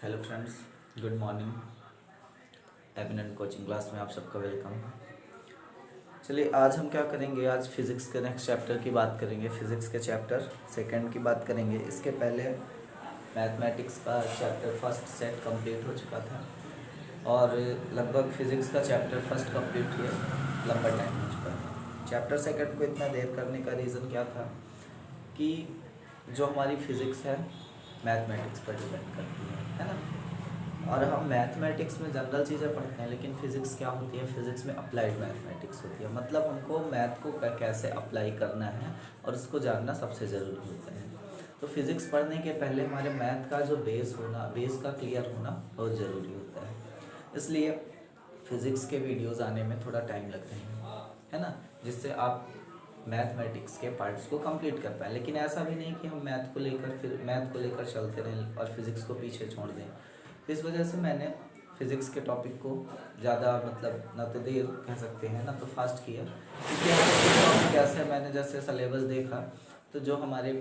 Hello friends, good morning. Eminent coaching class में आप सबका वेलकम। चलिए आज हम क्या करेंगे, आज फिज़िक्स के नेक्स्ट चैप्टर की बात करेंगे। फिज़िक्स के चैप्टर सेकंड की बात करेंगे। इसके पहले मैथमेटिक्स का चैप्टर फर्स्ट सेट कंप्लीट हो चुका था और लगभग फिज़िक्स का चैप्टर फर्स्ट कंप्लीट हुए लंबा टाइम हो चुका था। चैप्टर सेकंड को इतना देर करने का रीज़न क्या था कि जो हमारी फिज़िक्स है मैथमेटिक्स पर डिपेंड करती है ना। और हम मैथमेटिक्स में जनरल चीज़ें पढ़ते हैं, लेकिन फ़िज़िक्स क्या होती है, फ़िज़िक्स में अप्लाइड मैथमेटिक्स होती है। मतलब हमको मैथ को कैसे अप्लाई करना है और उसको जानना सबसे ज़रूरी होता है। तो फिज़िक्स पढ़ने के पहले हमारे मैथ का जो बेस का क्लियर होना बहुत ज़रूरी होता है। इसलिए फ़िज़िक्स के वीडियोज़ आने में थोड़ा टाइम लगता है ना, जिससे आप मैथमेटिक्स के पार्ट्स को कंप्लीट कर पाए। लेकिन ऐसा भी नहीं कि हम मैथ को लेकर चलते रहें और फिज़िक्स को पीछे छोड़ दें। इस वजह से मैंने फ़िज़िक्स के टॉपिक को ज़्यादा मतलब ना तो देर कह सकते हैं ना तो फास्ट किया, क्योंकि टॉपिक ऐसे मैंने जैसे सिलेबस देखा तो जो हमारे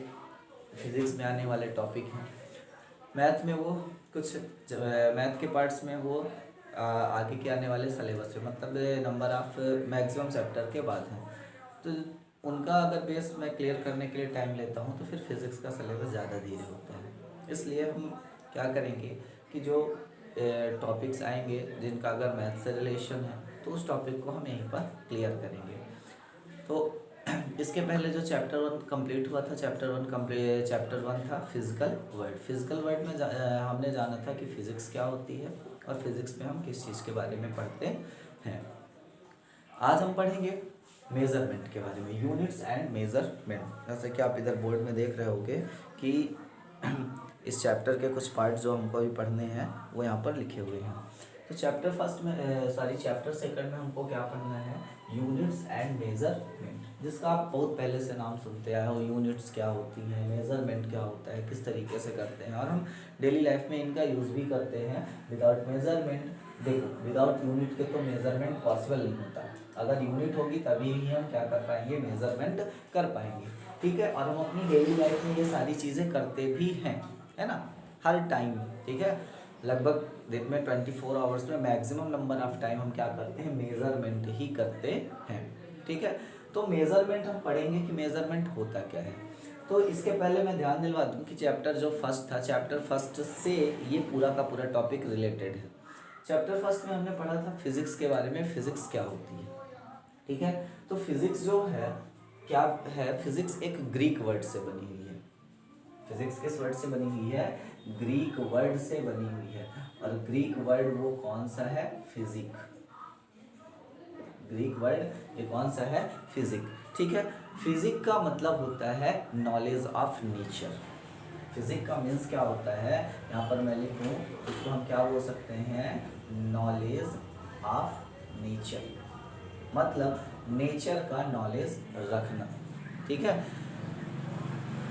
फिज़िक्स में आने वाले टॉपिक हैं मैथ में वो कुछ मैथ के पार्ट्स में वो आगे के आने वाले सिलेबस पे मतलब नंबर ऑफ मैक्सिमम चैप्टर के बाद हैं, तो उनका अगर बेस मैं क्लियर करने के लिए टाइम लेता हूँ तो फिर फिज़िक्स का सिलेबस ज़्यादा धीरे होता है। इसलिए हम क्या करेंगे कि जो टॉपिक्स आएंगे जिनका अगर मैथ से रिलेशन है तो उस टॉपिक को हम यहीं पर क्लियर करेंगे। तो इसके पहले जो चैप्टर 1 कंप्लीट हुआ था, चैप्टर 1 था फिजिकल वर्ल्ड। फिजिकल वर्ल्ड में हमने जाना था कि फ़िज़िक्स क्या होती है और फिज़िक्स में हम किस चीज़ के बारे में पढ़ते हैं। आज हम पढ़ेंगे मेज़रमेंट के बारे में, यूनिट्स एंड मेज़रमेंट। जैसे कि आप इधर बोर्ड में देख रहे होंगे कि इस चैप्टर के कुछ पार्ट जो हमको अभी पढ़ने हैं वो यहाँ पर लिखे हुए हैं। तो चैप्टर सेकंड में हमको क्या पढ़ना है, यूनिट्स एंड मेज़रमेंट, जिसका आप बहुत पहले से नाम सुनते आए हो। यूनिट्स क्या होती हैं, मेज़रमेंट क्या होता है, किस तरीके से करते हैं, और हम डेली लाइफ में इनका यूज़ भी करते हैं। विदाउट मेज़रमेंट, देखो विदाउट यूनिट के तो मेज़रमेंट पॉसिबल नहीं होता। अगर यूनिट होगी तभी ही हम क्या कर पाएंगे, मेज़रमेंट कर पाएंगे। ठीक है, और हम अपनी डेली लाइफ में ये सारी चीज़ें करते भी हैं, है ना, हर टाइम। ठीक है, लगभग दिन में 24 आवर्स में मैक्सिमम नंबर ऑफ टाइम हम क्या करते हैं, मेज़रमेंट ही करते हैं। ठीक है, तो मेज़रमेंट हम पढ़ेंगे कि मेज़रमेंट होता क्या है। तो इसके पहले मैं ध्यान दिलवा दूँ कि चैप्टर जो फर्स्ट था, चैप्टर फर्स्ट से ये पूरा का पूरा टॉपिक रिलेटेड है। चैप्टर फर्स्ट में हमने पढ़ा था फिज़िक्स के बारे में, फिज़िक्स क्या होती है। ठीक है, तो फिज़िक्स जो है क्या है, फिज़िक्स एक ग्रीक वर्ड से बनी हुई है। फिज़िक्स किस वर्ड से बनी हुई है, ग्रीक वर्ड से बनी हुई है। और ग्रीक वर्ड वो कौन सा है, फिजिक। ग्रीक वर्ड ये कौन सा है, फिजिक। ठीक है, फिजिक का मतलब होता है नॉलेज ऑफ नेचर। फिजिक का मीन्स क्या होता है, यहाँ पर मैं लिखूँ इसको हम क्या बोल सकते हैं, नॉलेज ऑफ नेचर, मतलब नेचर का नॉलेज रखना। ठीक है,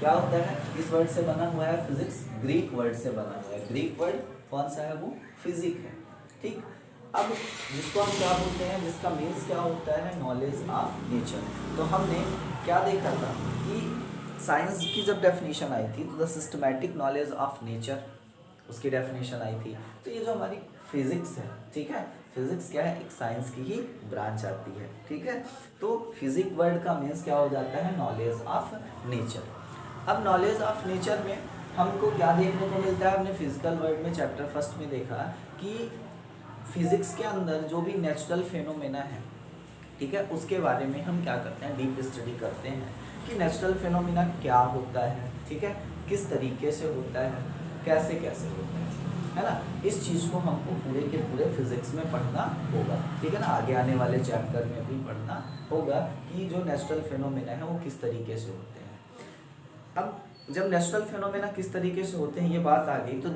क्या होता है, किस वर्ड से बना हुआ है फिजिक्स, ग्रीक वर्ड से बना हुआ है। ग्रीक वर्ड कौन सा है, वो फिजिक है। ठीक, अब जिसको हम क्या बोलते हैं, जिसका मीन्स क्या होता है, नॉलेज ऑफ नेचर। तो हमने क्या देखा था कि साइंस की जब डेफिनेशन आई थी तो the systematic knowledge of nature, उसकी डेफिनेशन आई थी। तो ये जो हमारी फिजिक्स है, ठीक है, फिजिक्स क्या है, एक साइंस की ही ब्रांच आती है। ठीक है, तो फिजिक वर्ड का मीन्स क्या हो जाता है, नॉलेज ऑफ नेचर। अब नॉलेज ऑफ नेचर में हमको क्या देखने को मिलता है, हमने फिजिकल वर्ड में चैप्टर फर्स्ट में देखा कि फिजिक्स के अंदर जो भी नेचुरल फेनोमेना है, ठीक है, उसके बारे में हम क्या करते हैं, डीप स्टडी करते हैं कि नेचुरल फेनोमेना क्या होता है। ठीक है, किस तरीके से होता है, कैसे कैसे होता है ना। इस चीज़ को हमको पूरे के पूरे फिजिक्स में पढ़ना होगा। ठीक है ना, आगे आने वाले चैप्टर में भी पढ़ना होगा कि जो नेचुरल फेनोमेना है वो किस तरीके से होते हैं। अब जब नेचुरल फेनोमेना किस तरीके से होते हैं ये बात आ गई, तो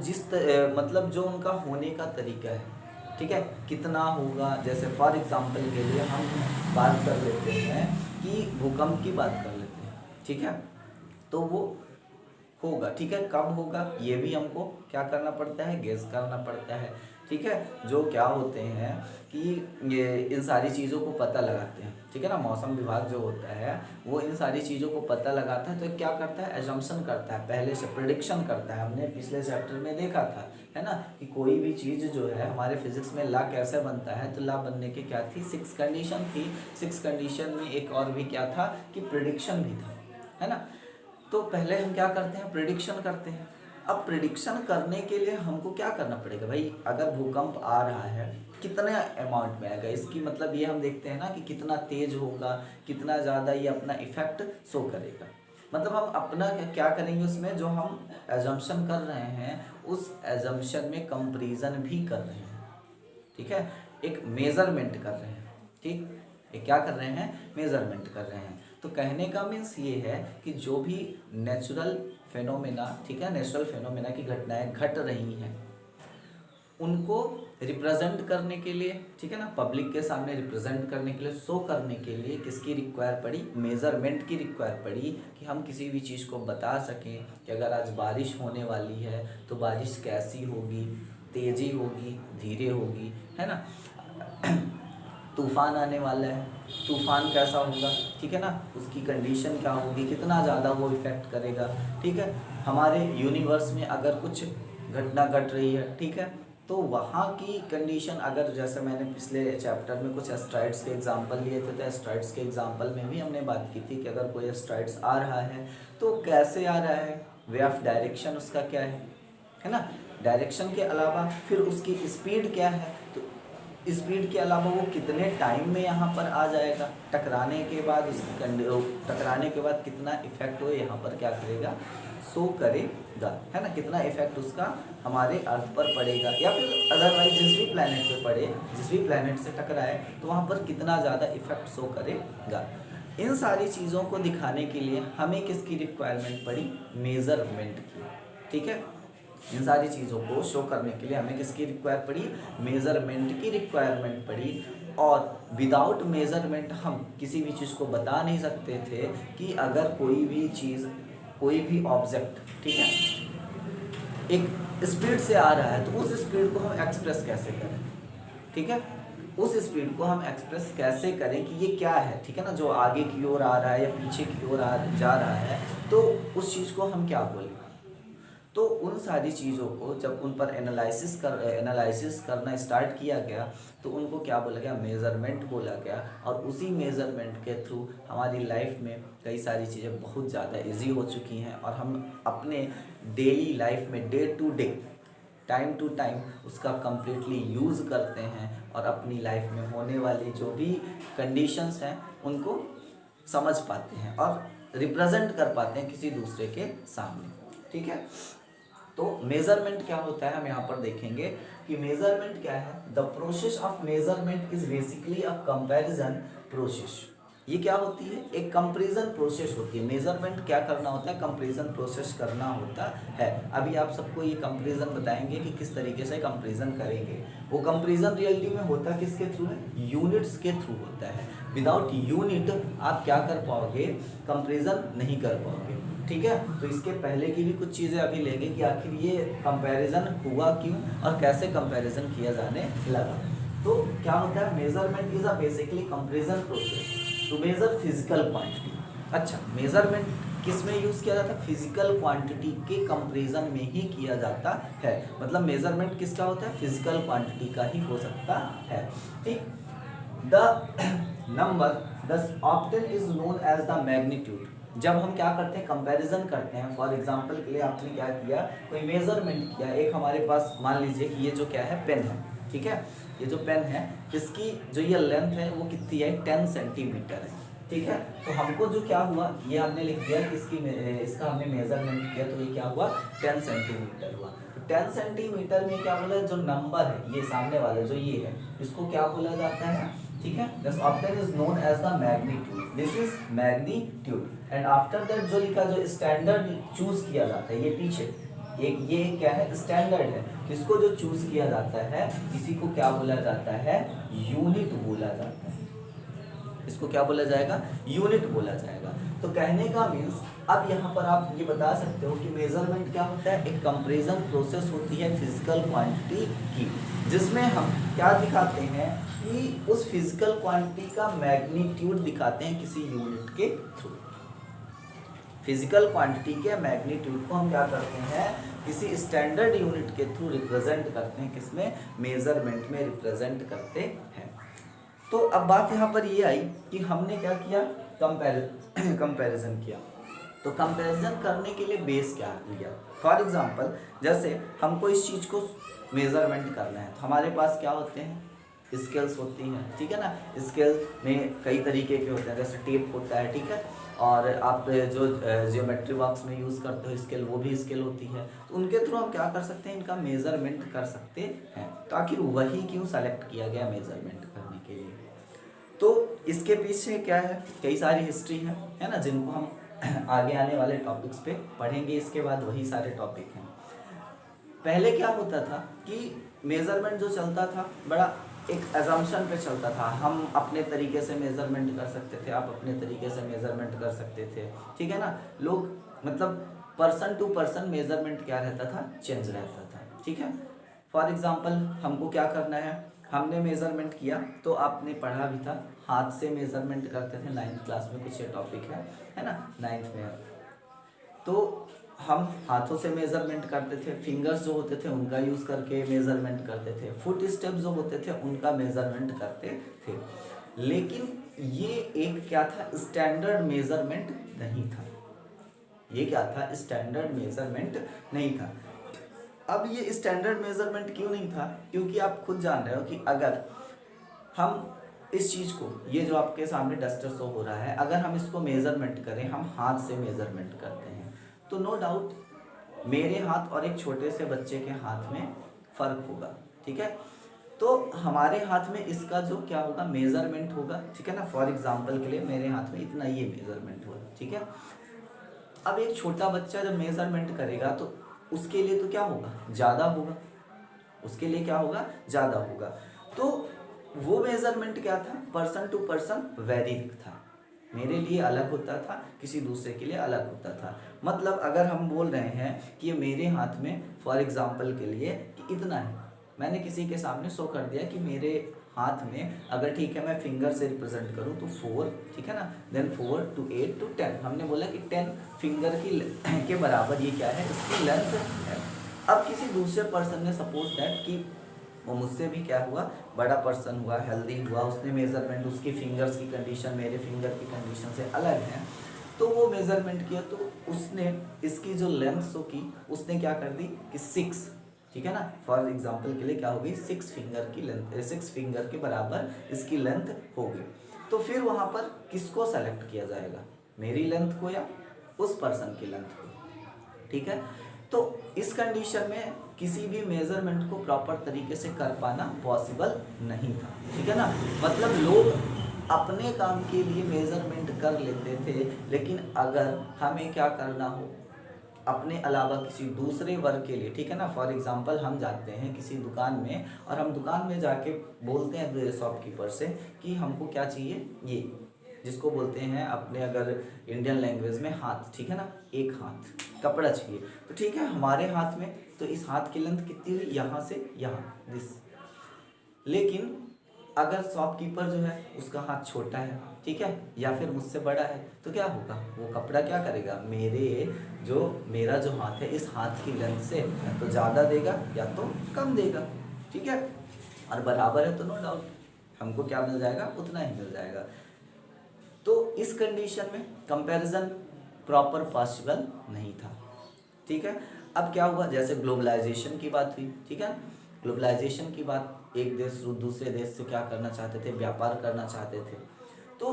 मतलब जो उनका होने का तरीका है, ठीक है, कितना होगा। जैसे फॉर एग्जांपल के लिए हम बात कर लेते हैं कि भूकंप की बात कर लेते हैं। ठीक है, तो वो होगा, ठीक है, कब होगा ये भी हमको क्या करना पड़ता है, गेस करना पड़ता है। ठीक है, जो क्या होते हैं कि ये इन सारी चीज़ों को पता लगाते हैं, ठीक है ना। मौसम विभाग जो होता है वो इन सारी चीज़ों को पता लगाता है, तो क्या करता है, एजम्पशन करता है, पहले से प्रिडिक्शन करता है। हमने पिछले चैप्टर में देखा था, है ना, कि कोई भी चीज़ जो है हमारे फिजिक्स में ला कैसे बनता है, तो ला बनने की क्या थी, 6 कंडीशन थी। 6 कंडीशन में एक और भी क्या था कि प्रिडिक्शन भी था, है ना। तो पहले हम क्या करते हैं, प्रिडिक्शन करते हैं। अब प्रिडिक्शन करने के लिए हमको क्या करना पड़ेगा भाई, अगर भूकंप आ रहा है कितने अमाउंट में आएगा, इसकी मतलब ये हम देखते हैं ना कि कितना तेज होगा, कितना ज़्यादा ये अपना इफेक्ट शो करेगा। मतलब हम अपना क्या करेंगे उसमें, जो हम एजम्पशन कर रहे हैं उस एजम्पशन में कंपैरिजन भी कर रहे हैं, ठीक है, एक मेजरमेंट कर रहे हैं, ठीक, ये क्या कर रहे हैं, मेजरमेंट कर रहे हैं। तो कहने का मीन्स ये है कि जो भी नेचुरल फेनोमेना, ठीक है, नेचुरल फेनोमेना की घटनाएं घट रही हैं उनको रिप्रेजेंट करने के लिए, ठीक है ना, पब्लिक के सामने रिप्रेजेंट करने के लिए, शो करने के लिए किसकी रिक्वायर पड़ी, मेजरमेंट की रिक्वायर पड़ी, कि हम किसी भी चीज़ को बता सकें कि अगर आज बारिश होने वाली है तो बारिश कैसी होगी, तेज़ी होगी, धीरे होगी, है ना। तूफान आने वाला है, तूफान कैसा होगा, ठीक है ना, उसकी कंडीशन क्या होगी, कितना ज़्यादा वो इफ़ेक्ट करेगा, ठीक है। हमारे यूनिवर्स में अगर कुछ घटना घट रही है, ठीक है, तो वहाँ की कंडीशन, अगर जैसे मैंने पिछले चैप्टर में कुछ एस्ट्रॉइड्स के एग्जांपल लिए थे, तो एस्ट्रॉइड्स के एग्जांपल में भी हमने बात की थी कि अगर कोई एस्ट्रॉइड्स आ रहा है तो कैसे आ रहा है, वे ऑफ डायरेक्शन उसका क्या है ना। डायरेक्शन के अलावा फिर उसकी स्पीड क्या है, तो स्पीड के अलावा वो कितने टाइम में यहाँ पर आ जाएगा, टकराने के बाद उसकी टकराने के बाद कितना इफेक्ट हो यहाँ पर क्या करेगा, शो करेगा, है ना, कितना इफेक्ट उसका हमारे अर्थ पर पड़ेगा, या फिर अदरवाइज जिस भी प्लैनेट पे पड़े, जिस भी प्लैनेट से टकराए तो वहाँ पर कितना ज़्यादा इफेक्ट शो करेगा। इन सारी चीज़ों को दिखाने के लिए हमें किसकी रिक्वायरमेंट पड़ी, मेज़रमेंट की, ठीक है। इन सारी चीज़ों को शो करने के लिए हमें किसकी रिक्वायर पड़ी, मेज़रमेंट की रिक्वायरमेंट पड़ी। और विदाउट मेज़रमेंट हम किसी भी चीज़ को बता नहीं सकते थे कि अगर कोई भी चीज़, कोई भी ऑब्जेक्ट, ठीक है, एक स्पीड से आ रहा है तो उस स्पीड को हम एक्सप्रेस कैसे करें, ठीक है, उस स्पीड को हम एक्सप्रेस कैसे करें कि ये क्या है, ठीक है ना, जो आगे की ओर आ रहा है या पीछे की ओर जा रहा है, तो उस चीज़ को हम क्या बोलें। तो उन सारी चीज़ों को जब उन पर एनालिसिस करना स्टार्ट किया गया तो उनको क्या बोला गया, मेज़रमेंट बोला गया। और उसी मेज़रमेंट के थ्रू हमारी लाइफ में कई सारी चीज़ें बहुत ज़्यादा इजी हो चुकी हैं और हम अपने डेली लाइफ में day to day, time to time उसका कम्प्लीटली यूज़ करते हैं और अपनी लाइफ में होने वाली जो भी कंडीशंस हैं उनको समझ पाते हैं और रिप्रेजेंट कर पाते हैं किसी दूसरे के सामने, ठीक है। तो मेजरमेंट क्या होता है हम यहाँ पर देखेंगे कि मेजरमेंट क्या है, the process of measurement is basically a comparison process. ये क्या होती है, एक कंपैरिजन प्रोसेस होती है। मेजरमेंट क्या करना होता है, कंपैरिजन प्रोसेस करना होता है। अभी आप सबको ये कंपैरिजन बताएंगे कि किस तरीके से कंपैरिजन करेंगे। वो कंपैरिजन रियलिटी में होता किसके थ्रू है, यूनिट्स के थ्रू होता है। विदाउट यूनिट आप क्या कर पाओगे, कंपैरिजन नहीं कर पाओगे, ठीक है। तो इसके पहले की भी कुछ चीज़ें अभी लेंगे कि आखिर ये कंपैरिजन हुआ क्यों और कैसे कंपैरिजन किया जाने लगा। तो क्या होता है, measurement is a basically comparison process to measure physical quantity. अच्छा, मेजरमेंट किस में यूज़ किया जाता है, फिजिकल क्वांटिटी के कंपैरिजन में ही किया जाता है। मतलब मेजरमेंट किसका होता है, फिजिकल क्वांटिटी का ही हो सकता है, ठीक। The number thus obtained is known as the magnitude. जब हम क्या करते हैं, कंपैरिजन करते हैं, फॉर एग्जांपल के लिए आपने क्या किया, कोई मेजरमेंट किया। एक हमारे पास मान लीजिए कि ये जो क्या है, पेन है, ठीक है, ये जो पेन है इसकी जो ये लेंथ है वो कितनी है, 10 सेंटीमीटर है, ठीक है। तो हमको जो क्या हुआ, ये हमने लिख दिया कि इसका हमने मेजरमेंट किया, तो ये क्या हुआ, 10 सेंटीमीटर हुआ। तो 10 सेंटीमीटर में क्या बोला, जो नंबर है ये सामने वाला जो ये है, इसको क्या बोला जाता है, ठीक है। This obtained is known as the magnitude, this is magnitude. And after that जो लिखा, जो स्टैंडर्ड चूज किया जाता है, ये पीछे एक ये क्या है, स्टैंडर्ड है, इसको जो चूज किया जाता है इसी को क्या बोला जाता है, यूनिट बोला जाता है। इसको क्या बोला जाएगा, यूनिट बोला जाएगा। तो कहने का मीन्स अब यहाँ पर आप ये बता सकते हो कि मेजरमेंट क्या होता है, एक कंपैरिजन प्रोसेस होती है फिजिकल क्वांटिटी की, जिसमें हम क्या दिखाते हैं कि उस फिजिकल क्वांटिटी का मैग्नीट्यूड दिखाते हैं किसी यूनिट के थ्रू। फिजिकल क्वांटिटी के मैग्नीट्यूड को हम क्या करते हैं, किसी स्टैंडर्ड यूनिट के थ्रू रिप्रेजेंट करते हैं, किसमें, मेजरमेंट में रिप्रेजेंट करते हैं। तो अब बात यहाँ पर ये आई कि हमने क्या किया, कंपैरिजन किया। तो कंपैरिजन करने के लिए बेस क्या लिया। फॉर एग्जांपल जैसे हमको इस चीज़ को मेजरमेंट करना है तो हमारे पास क्या होते हैं, स्केल्स होती हैं, ठीक है ना। स्केल में कई तरीके के होते हैं, जैसे टेप होता है, ठीक है, और आप जो जियोमेट्री बॉक्स में यूज़ करते हो स्केल, वो भी स्केल होती है। तो उनके थ्रू हम क्या कर सकते हैं, इनका मेजरमेंट कर सकते हैं। तो आखिर वही क्यों सेलेक्ट किया गया मेजरमेंट करने के लिए, तो इसके पीछे क्या है, कई सारी हिस्ट्री है ना, जिनको हम आगे आने वाले टॉपिक्स पे पढ़ेंगे। इसके बाद वही सारे टॉपिक हैं। पहले क्या होता था कि मेजरमेंट जो चलता था बड़ा एक अजम्पशन पे चलता था, हम अपने तरीके से मेजरमेंट कर सकते थे, आप अपने तरीके से मेजरमेंट कर सकते थे, ठीक है ना। लोग मतलब पर्सन टू पर्सन मेजरमेंट क्या रहता था, चेंज रहता था, ठीक है। फॉर एग्जांपल हमको क्या करना है, हमने मेजरमेंट किया तो आपने पढ़ा भी था, हाथ से मेजरमेंट करते थे, 9th क्लास में कुछ ये टॉपिक है ना, 9th में। तो हम हाथों से मेजरमेंट करते थे, फिंगर्स जो होते थे उनका यूज़ करके मेजरमेंट करते थे, फुट स्टेप जो होते थे उनका मेजरमेंट करते थे। लेकिन ये एक क्या था, स्टैंडर्ड मेजरमेंट नहीं था। ये क्या था, स्टैंडर्ड मेजरमेंट नहीं था। अब ये स्टैंडर्ड मेजरमेंट क्यों नहीं था, क्योंकि आप खुद जान रहे हो कि अगर हम इस चीज़ को, ये जो आपके सामने डस्टर शो हो रहा है, अगर हम इसको मेजरमेंट करें, हम हाथ से मेजरमेंट करते हैं, तो नो डाउट मेरे हाथ और एक छोटे से बच्चे के हाथ में फ़र्क होगा, ठीक है। तो हमारे हाथ में इसका जो क्या होगा, मेजरमेंट होगा, ठीक है ना। फॉर एग्जांपल के लिए मेरे हाथ में इतना ये मेजरमेंट होगा, ठीक है। अब एक छोटा बच्चा जब मेजरमेंट करेगा तो उसके लिए तो क्या होगा, ज़्यादा होगा, उसके लिए क्या होगा, ज़्यादा होगा। तो वो मेजरमेंट क्या था, पर्सन टू पर्सन वेरी था। मेरे लिए अलग होता था, किसी दूसरे के लिए अलग होता था। मतलब अगर हम बोल रहे हैं कि ये मेरे हाथ में फॉर एग्जांपल के लिए कि इतना है, मैंने किसी के सामने शो कर दिया कि मेरे हाथ में, अगर ठीक है मैं फिंगर से रिप्रेजेंट करूं तो 4, ठीक है ना, देन 4 to 8 to 10, हमने बोला कि 10 फिंगर की के बराबर ये क्या है, इसकी लेंथ है। अब किसी दूसरे पर्सन ने सपोज दैट कि वो मुझसे भी क्या हुआ, बड़ा पर्सन हुआ, हेल्दी हुआ, उसने मेजरमेंट, उसकी फिंगर्स की कंडीशन मेरे फिंगर की कंडीशन से अलग है, तो वो मेजरमेंट किया तो उसने इसकी जो लेंथ शो की, उसने क्या कर दी कि 6, ठीक है ना। फॉर एग्जांपल के लिए क्या होगी, 6 फिंगर की लेंथ, 6 फिंगर के बराबर इसकी लेंथ होगी। तो फिर वहाँ पर किसको सेलेक्ट किया जाएगा, मेरी लेंथ को या उस पर्सन की लेंथ को, ठीक है। तो इस कंडीशन में किसी भी मेजरमेंट को प्रॉपर तरीके से कर पाना पॉसिबल नहीं था, ठीक है ना। मतलब लोग अपने काम के लिए मेजरमेंट कर लेते थे, लेकिन अगर हमें क्या करना हो अपने अलावा किसी दूसरे वर्ग के लिए, ठीक है ना। फॉर एग्जांपल हम जाते हैं किसी दुकान में और हम दुकान में जाके बोलते हैं शॉपकीपर से कि हमको क्या चाहिए, ये जिसको बोलते हैं अपने अगर इंडियन लैंग्वेज में हाथ, ठीक है ना, एक हाथ कपड़ा चाहिए। तो ठीक है, हमारे हाथ में तो इस हाथ की लेंथ कितनी हुई, यहाँ से यहाँ, दिस। लेकिन अगर शॉपकीपर जो है उसका हाथ छोटा है, ठीक है, या फिर मुझसे बड़ा है, तो क्या होगा, वो कपड़ा क्या करेगा, मेरा जो हाथ है इस हाथ की लेंथ से या तो ज़्यादा देगा या तो कम देगा, ठीक है। और बराबर है तो नो डाउट हमको क्या मिल जाएगा, उतना ही मिल जाएगा। तो इस कंडीशन में कंपैरिजन प्रॉपर पॉसिबल नहीं था, ठीक है। अब क्या हुआ, जैसे ग्लोबलाइजेशन की बात हुई, ठीक है। ग्लोबलाइजेशन की बात, एक देश दूसरे देश से क्या करना चाहते थे, व्यापार करना चाहते थे। तो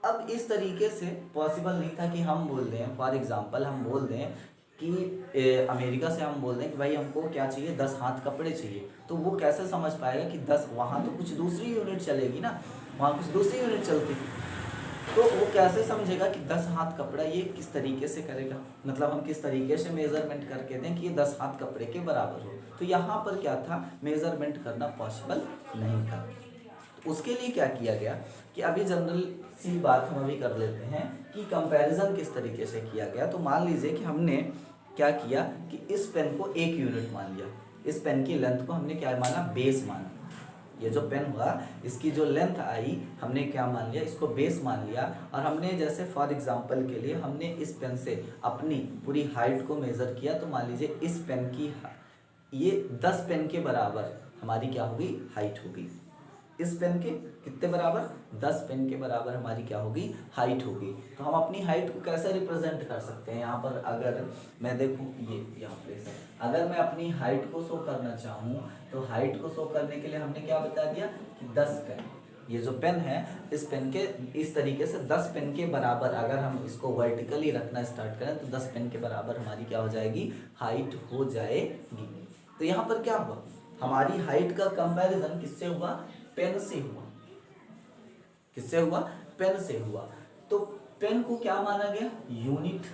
अब इस तरीके से पॉसिबल नहीं था कि हम बोल दें, फॉर एग्जांपल हम बोल दें कि अमेरिका से हम बोल दें कि भाई हमको क्या चाहिए, 10 हाथ कपड़े चाहिए। तो वो कैसे समझ पाएगा कि 10, वहाँ तो कुछ दूसरी यूनिट चलेगी ना, वहाँ कुछ दूसरी यूनिट चलती, तो वो कैसे समझेगा कि 10 हाथ कपड़ा ये किस तरीके से करेगा, मतलब हम किस तरीके से मेजरमेंट करके दें कि ये 10 हाथ कपड़े के बराबर हो। तो यहाँ पर क्या था, मेजरमेंट करना पॉसिबल नहीं था। उसके लिए क्या किया गया कि अभी जनरल सी बात हम अभी कर लेते हैं कि कंपैरिजन किस तरीके से किया गया। तो मान लीजिए कि हमने क्या किया कि इस पेन को 1 यूनिट मान लिया, इस पेन की लेंथ को हमने क्या माना, बेस माना। ये जो पेन हुआ इसकी जो लेंथ आई हमने क्या मान लिया, इसको बेस मान लिया। और हमने जैसे फॉर एग्जांपल के लिए हमने इस पेन से अपनी पूरी हाइट को मेज़र किया। तो मान लीजिए इस पेन की ये 10 पेन के बराबर हमारी क्या होगी, हाइट होगी। इस पेन के कितने बराबर, 10 पेन के बराबर हमारी क्या होगी, हाइट होगी। तो हम अपनी हाइट को कैसे रिप्रेजेंट कर सकते हैं, यहाँ पर अगर मैं देखूँ ये यहाँ पे से अगर मैं अपनी हाइट को शो करना चाहूँ तो हाइट को शो करने के लिए हमने क्या बता दिया कि 10 पेन, ये जो पेन है इस पेन के इस तरीके से 10 पेन के बराबर अगर हम इसको वर्टिकली रखना स्टार्ट करें तो 10 पेन के बराबर हमारी क्या हो जाएगी, हाइट हो जाएगी। तो यहाँ पर क्या हुआ, हमारी हाइट का कंपैरिजन किससे हुआ, पेन से हुआ। किससे हुआ, पेन से हुआ। तो पेन को क्या माना गया, यूनिट।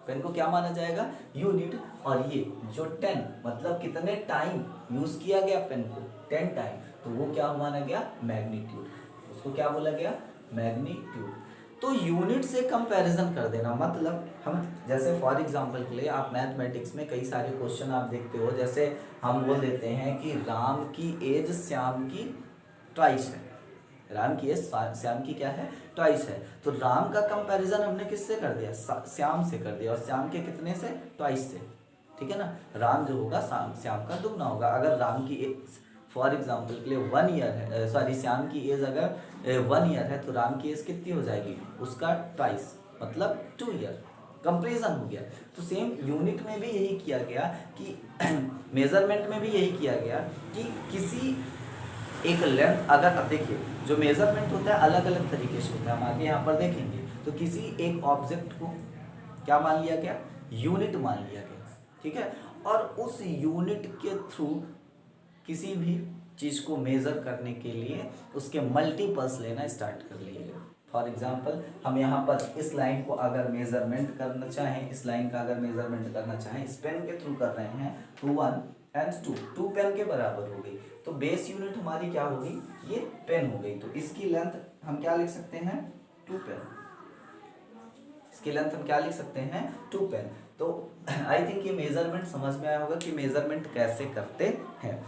पेन को क्या माना जाएगा, यूनिट। और ये जो 10 मतलब कितने टाइम यूज किया गया पेन को, 10 टाइम, तो वो क्या माना गया, मैग्नीट्यूड। उसको क्या बोला गया, मैग्नीट्यूड। तो यूनिट से कंपैरिजन कर देना, मतलब हम जैसे फॉर एग्जांपल के लिए आप मैथमेटिक्स में कई सारे क्वेश्चन आप देखते हो, जैसे हम बोल देते हैं कि राम की एज श्याम की ट्वाइस है, राम की एज श्याम की क्या है, ट्वाइस है। तो राम का कंपैरिजन हमने किससे कर दिया, श्याम से कर दिया, और श्याम के कितने से, ट्वाइस से। ठीक है ना, राम जो होगा श्याम का दुगना होगा। अगर राम की एज फॉर एग्जाम्पल के लिए 1 ईयर है, सॉरी श्याम की एज अगर 1 ईयर है तो राम की एज कितनी हो जाएगी, उसका ट्वाइस मतलब 2 ईयर। कंपेरिजन हो गया। तो सेम यूनिट में भी यही किया गया कि मेजरमेंट में भी यही किया गया कि किसी एक लेंथ अगर, अब देखिए जो मेजरमेंट होता है अलग अलग तरीके से होता है, हम आगे यहाँ पर देखेंगे। तो किसी एक ऑब्जेक्ट को क्या मान लिया गया, यूनिट मान लिया गया, ठीक है। और उस यूनिट के थ्रू किसी भी चीज़ को मेज़र करने के लिए उसके मल्टीपल्स लेना स्टार्ट कर लिए गए। फॉर एग्जांपल हम यहाँ पर इस लाइन को अगर मेजरमेंट करना चाहें, इस लाइन का अगर मेजरमेंट करना चाहें, इस पेन के थ्रू कर रहे हैं, तो 1 एंड 2 पेन के बराबर हो गई। तो बेस यूनिट हमारी क्या होगी, ये पेन हो गई। तो इसकी लेंथ हम क्या लिख सकते हैं, 2 पेन। इसकी लेंथ हम क्या लिख सकते हैं, 2 पेन। तो आई थिंक ये मेजरमेंट समझ में आया होगा कि मेजरमेंट कैसे करते हैं।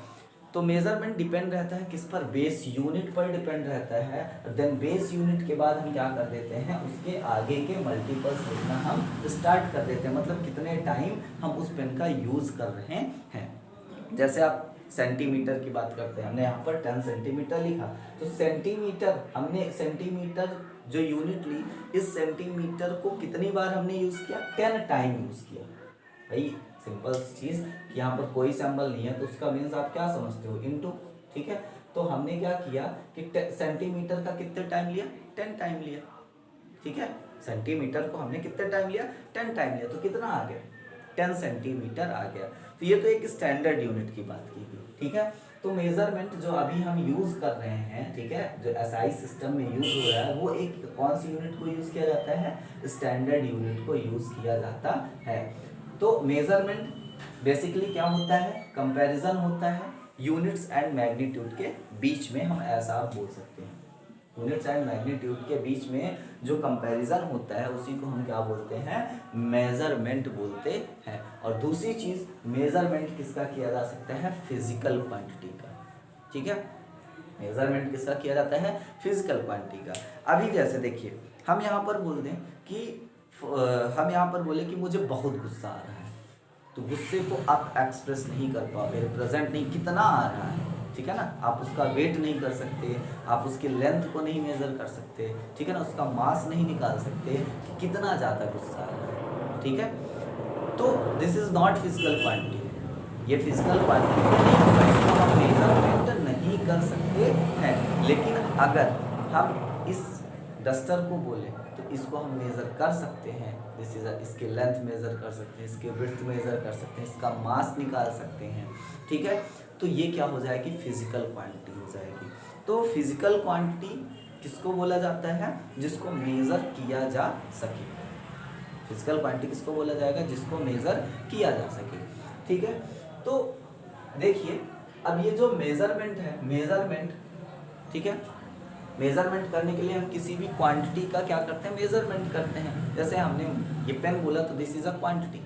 तो मेजरमेंट डिपेंड रहता है किस पर, बेस यूनिट पर डिपेंड रहता है। देन बेस यूनिट के बाद हम क्या कर देते हैं, उसके आगे के मल्टीपल्स लिखना हम स्टार्ट कर देते हैं, मतलब कितने टाइम हम उस पेन का यूज कर रहे हैं। जैसे आप सेंटीमीटर की बात करते हैं, हमने यहाँ पर 10 सेंटीमीटर लिखा, तो सेंटीमीटर हमने सेंटीमीटर जो यूनिट ली, इस सेंटीमीटर को कितनी बार हमने यूज किया, 10 टाइम यूज किया। भाई सिंपल चीज़ कि यहाँ पर कोई सिंबल नहीं है तो उसका मीन्स आप क्या समझते हो, इनटू। ठीक है, तो हमने क्या किया कि सेंटीमीटर का कितने टाइम लिया, 10 टाइम लिया। ठीक है, सेंटीमीटर को हमने कितने टाइम लिया, 10 टाइम लिया, तो कितना आ गया, 10 सेंटीमीटर आ गया। तो ये तो एक स्टैंडर्ड यूनिट की बात की गई। ठीक है, तो मेजरमेंट जो अभी हम यूज कर रहे हैं, ठीक है, जो एसआई सिस्टम में यूज हो रहा है, वो एक कौन सी यूनिट को यूज किया जाता है, स्टैंडर्ड यूनिट को यूज किया जाता है। तो मेजरमेंट बेसिकली क्या होता है, कंपैरिजन होता है यूनिट्स एंड मैग्नीट्यूड के बीच में, हम ऐसा बोल सकते हैं। यूनिट्स एंड मैग्नीट्यूड के बीच में जो कंपैरिजन होता है उसी को हम क्या बोलते हैं, मेजरमेंट बोलते हैं। और दूसरी चीज, मेजरमेंट किसका किया जा सकता है, फिजिकल क्वांटिटी का। ठीक है, मेजरमेंट किसका किया जाता है, फिजिकल क्वांटिटी का। अभी जैसे देखिए हम यहाँ पर बोल दें कि हम यहाँ पर बोले कि मुझे बहुत गुस्सा आ रहा है, तो गुस्से को आप एक्सप्रेस नहीं कर पाओगे, रिप्रेजेंट नहीं, कितना आ रहा है, ठीक है ना, आप उसका वेट नहीं कर सकते, आप उसकी लेंथ को नहीं मेजर कर सकते, ठीक है ना, उसका मास नहीं निकाल सकते कि कितना ज़्यादा गुस्सा आ रहा है। ठीक है, तो this is not physical quantity, ये फिजिकल क्वांटिटी नहीं होगा, इसको हम मेजरमेंट नहीं कर सकते हैं। लेकिन अगर हम इस डस्टर को बोले तो इसको हम मेज़र कर सकते हैं, दिस इज इसकी लेंथ मेज़र कर सकते हैं, इसके विड्थ मेज़र कर सकते हैं, इसका मास निकाल सकते हैं। ठीक है, तो ये क्या हो जाएगी, फिजिकल क्वांटिटी हो जाएगी। तो फिजिकल क्वांटिटी किसको बोला जाता है, जिसको मेज़र किया जा सके। फिजिकल क्वांटिटी किसको बोला जाएगा, जिसको मेज़र किया जा सके। ठीक है, तो देखिए अब ये जो मेज़रमेंट है, मेज़रमेंट, ठीक है, मेजरमेंट करने के लिए हम किसी भी क्वांटिटी का क्या करते हैं, मेजरमेंट करते हैं। जैसे हमने ये पेन बोला तो दिस इज अ क्वांटिटी,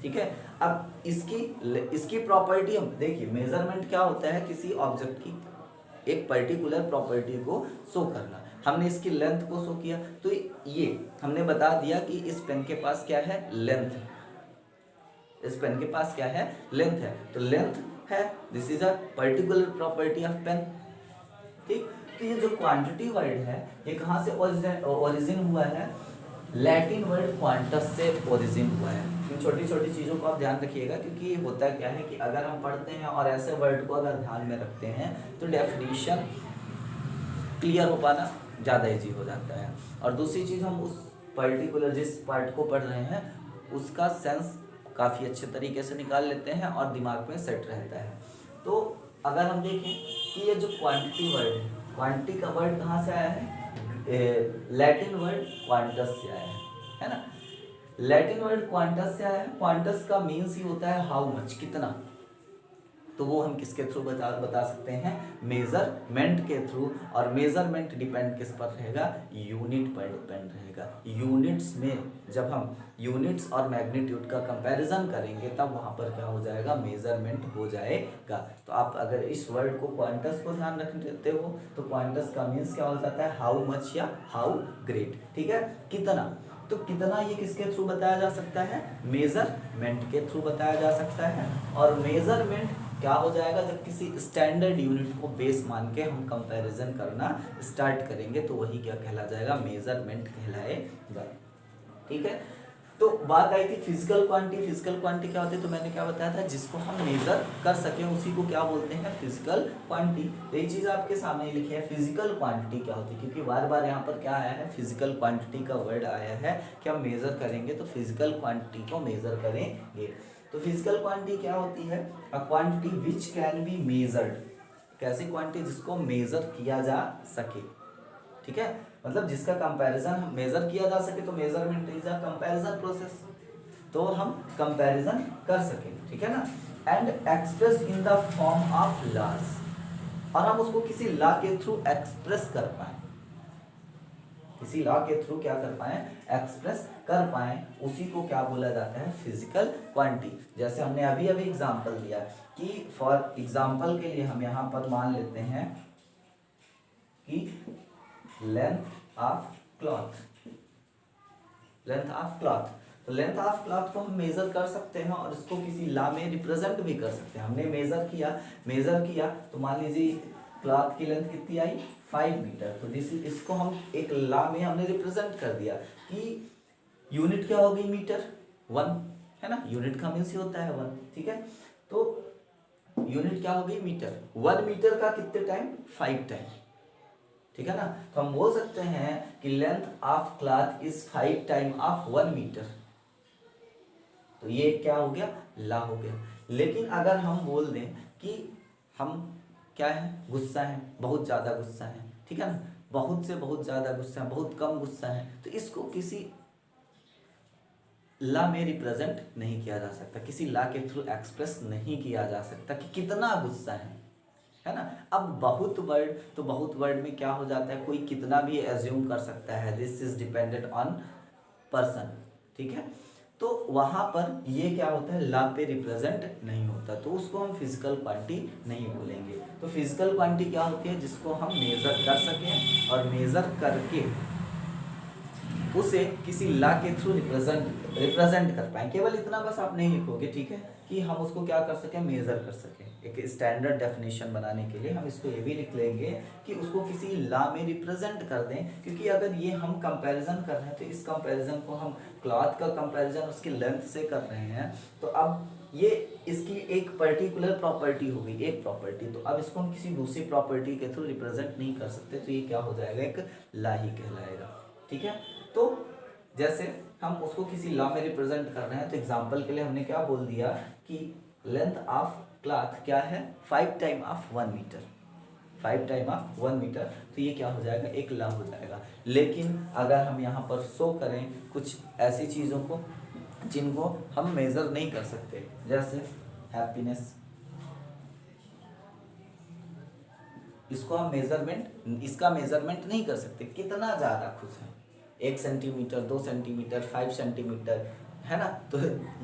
ठीक है। अब इसकी प्रॉपर्टी हम देखिए, मेजरमेंट क्या होता है, किसी ऑब्जेक्ट की एक पर्टिकुलर प्रॉपर्टी को शो करना। हमने इसकी लेंथ को शो किया, तो ये हमने बता दिया कि इस पेन के पास क्या है, लेंथ है। इस पेन के पास क्या है, लेंथ है, तो लेंथ है, this is a particular property of pen, ठीक। तो ये जो क्वांटिटी वर्ड है ये कहाँ से ओरिजिन हुआ है, लैटिन वर्ड क्वांटस से ओरिजिन हुआ है। इन छोटी छोटी चीज़ों को आप ध्यान रखिएगा, क्योंकि होता क्या है कि अगर हम पढ़ते हैं और ऐसे वर्ड को अगर ध्यान में रखते हैं तो डेफिनेशन क्लियर हो पाना ज़्यादा ईजी हो जाता है। और दूसरी चीज़, हम उस पर्टिकुलर जिस पार्ट को पढ़ रहे हैं उसका सेंस काफ़ी अच्छे तरीके से निकाल लेते हैं और दिमाग में सेट रहता है। तो अगर हम देखें कि ये जो क्वांटिटी वर्ड है, क्वांटिटी का वर्ड कहाँ से आया है, लैटिन वर्ड क्वांटस से आया है ना। लैटिन वर्ड क्वांटस से आया है। क्वांटस का मीन्स ही होता है हाउ मच, कितना। तो वो हम किसके थ्रू बता सकते हैं, मेजरमेंट के थ्रू। और मेजरमेंट डिपेंड किस पर रहेगा, यूनिट पर डिपेंड रहेगा। यूनिट्स में जब हम यूनिट्स और मैग्नीट्यूड का कंपैरिजन करेंगे तब वहाँ पर क्या हो जाएगा, मेजरमेंट हो जाएगा। तो आप अगर इस वर्ड को क्वांटस को ध्यान रखते हो तो क्वांटस का मीन्स क्या हो जाता है, हाउ मच या हाउ ग्रेट, ठीक है, कितना। तो कितना ये किसके थ्रू बताया जा सकता है, मेजरमेंट के थ्रू बताया जा सकता है। और मेजरमेंट क्या हो जाएगा, जब किसी स्टैंडर्ड यूनिट को बेस मान के हम कंपैरिजन करना स्टार्ट करेंगे तो वही क्या कहला जाएगा, मेजरमेंट कहलाएगा, ठीक है। तो बात आई थी फिजिकल क्वांटिटी। फिजिकल क्वांटिटी क्या होती है, तो मैंने क्या बताया था, जिसको हम मेजर कर सकें उसी को क्या बोलते हैं, फिजिकल क्वांटिटी। तो ये चीज़ आपके सामने लिखी है, फिजिकल क्वांटिटी क्या होती है, क्योंकि बार बार यहाँ पर क्या आया है, फिजिकल क्वांटिटी का वर्ड आया है कि हम मेजर करेंगे तो फिजिकल क्वांटिटी को मेजर करेंगे। तो फिजिकल क्वांटिटी क्या होती है, a quantity which can be measured. कैसी क्वांटिटी, जिसको मेजर किया जा सके, ठीक है, मतलब जिसका कंपैरिजन मेजर किया जा सके। तो measurement is a comparison process, तो हम कंपैरिजन कर सके, ठीक है ना। And expressed in the form of laws, और हम उसको किसी लॉ के थ्रू एक्सप्रेस कर पाए, किसी लॉ के थ्रू क्या कर पाए, एक्सप्रेस कर पाए, उसी को क्या बोला जाता है, फिजिकल क्वांटिटी। जैसे हमने अभी अभी एग्जांपल दिया कि फॉर एग्जांपल के लिए हम यहाँ पर मान लेते हैं कि length of cloth, length of cloth. तो लेंथ ऑफ क्लॉथ को हम मेजर कर सकते हैं और इसको किसी लॉ में रिप्रेजेंट भी कर सकते हैं। हमने मेजर किया तो मान लीजिए क्लॉथ की लेंथ कितनी आई, 5 मीटर। तो इसको हम एक लॉ में हमने रिप्रेजेंट कर दिया कि यूनिट क्या हो गई, मीटर, 1 है ना, यूनिट का मीन्स ही होता है 1, ठीक है। तो यूनिट क्या हो गई, मीटर। 1 मीटर का कितने टाइम, 5 टाइम, ठीक है ना। तो हम बोल सकते हैं कि length of cloth is 5 time of 1 metre. तो ये क्या हो गया, ला हो गया। लेकिन अगर हम बोल दें कि हम क्या है, गुस्सा है, बहुत ज़्यादा गुस्सा है, ठीक है ना, बहुत से बहुत ज़्यादा गुस्सा है, बहुत कम गुस्सा है, तो इसको किसी ला में रिप्रेजेंट नहीं किया जा सकता, किसी ला के थ्रू एक्सप्रेस नहीं किया जा सकता कि कितना गुस्सा है ना। अब बहुत वर्ड, तो बहुत वर्ड में क्या हो जाता है, कोई कितना भी एज्यूम कर सकता है, this is dependent on person, ठीक है। तो वहाँ पर ये क्या होता है, ला पे रिप्रेजेंट नहीं होता, तो उसको हम फिजिकल क्वांटिटी नहीं बोलेंगे। तो फिजिकल क्वांटिटी क्या होती है, जिसको हम मेजर कर सकें और मेजर करके उसे किसी ला के थ्रू रिप्रेजेंट कर पाए। केवल इतना बस आप नहीं लिखोगे, ठीक है, कि हम उसको क्या कर सकें, मेजर कर सकें। एक स्टैंडर्ड डेफिनेशन बनाने के लिए हम इसको ये भी लिख लेंगे कि उसको किसी ला में रिप्रेजेंट कर दें, क्योंकि अगर ये हम कंपैरिजन कर रहे हैं तो इस कंपैरिजन को हम क्लॉथ का कंपैरिजन उसकी लेंथ से कर रहे हैं, तो अब ये इसकी एक पर्टिकुलर प्रॉपर्टी हो गई, एक प्रॉपर्टी, तो अब इसको हम किसी दूसरी प्रॉपर्टी के थ्रू रिप्रेजेंट नहीं कर सकते, तो ये क्या हो जाएगा, एक ला ही कहलाएगा, ठीक है। तो जैसे हम उसको किसी लॉ में रिप्रेजेंट कर रहे हैं, तो एग्जांपल के लिए हमने क्या बोल दिया कि लेंथ ऑफ क्लॉथ क्या है, 5 time of 1 metre, 5 time of 1 metre, तो ये क्या हो जाएगा, एक लॉ हो जाएगा। लेकिन अगर हम यहाँ पर शो करें कुछ ऐसी चीज़ों को जिनको हम मेजर नहीं कर सकते, जैसे हैप्पीनेस, इसको हम मेजरमेंट, इसका मेजरमेंट नहीं कर सकते कितना ज़्यादा खुश है, 1 सेंटीमीटर, 2 सेंटीमीटर, 5 सेंटीमीटर, है ना। तो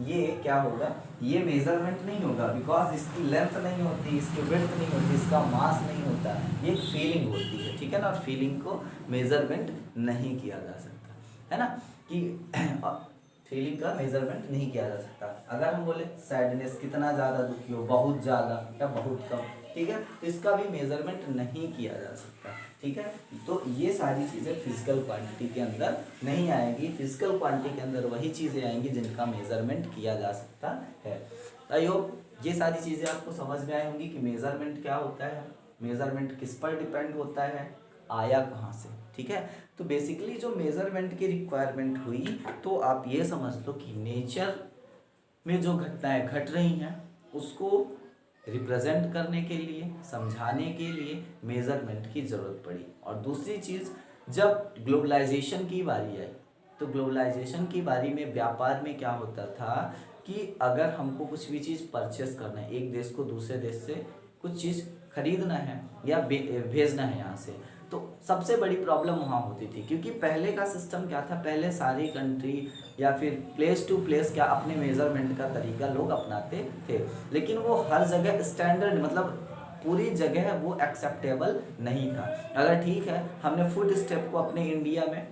ये क्या होगा, ये मेजरमेंट नहीं होगा, बिकॉज इसकी लेंथ नहीं होती, इसकी विड्थ नहीं होती, इसका मास नहीं होता, ये एक फीलिंग होती है, ठीक है ना। और फीलिंग को मेजरमेंट नहीं किया जा सकता, है ना, कि फीलिंग का मेजरमेंट नहीं किया जा सकता। अगर हम बोले सैडनेस, कितना ज़्यादा दुखी हो, बहुत ज़्यादा या बहुत कम, ठीक है, तो इसका भी मेजरमेंट नहीं किया जा सकता, ठीक है। तो ये सारी चीज़ें फिजिकल क्वांटिटी के अंदर नहीं आएंगी। फिजिकल क्वांटिटी के अंदर वही चीज़ें आएंगी जिनका मेजरमेंट किया जा सकता है। आई होप ये सारी चीज़ें आपको समझ में आई होंगी कि मेजरमेंट क्या होता है, मेजरमेंट किस पर डिपेंड होता है, आया कहाँ से, ठीक है। तो बेसिकली जो मेजरमेंट की रिक्वायरमेंट हुई, तो आप ये समझ लो कि नेचर में जो घटनाएं घट रही हैं उसको रिप्रेजेंट करने के लिए, समझाने के लिए मेजरमेंट की ज़रूरत पड़ी। और दूसरी चीज़, जब ग्लोबलाइजेशन की बारी आई, तो ग्लोबलाइजेशन की बारी में व्यापार में क्या होता था कि अगर हमको कुछ भी चीज़ परचेस करना है, एक देश को दूसरे देश से कुछ चीज़ खरीदना है या भेजना है यहाँ से, तो सबसे बड़ी प्रॉब्लम वहाँ होती थी, क्योंकि पहले का सिस्टम क्या था, पहले सारी कंट्री या फिर प्लेस टू प्लेस क्या अपने मेजरमेंट का तरीका लोग अपनाते थे, लेकिन वो हर जगह स्टैंडर्ड, मतलब पूरी जगह वो एक्सेप्टेबल नहीं था। अगर ठीक है, हमने फुट स्टेप को अपने इंडिया में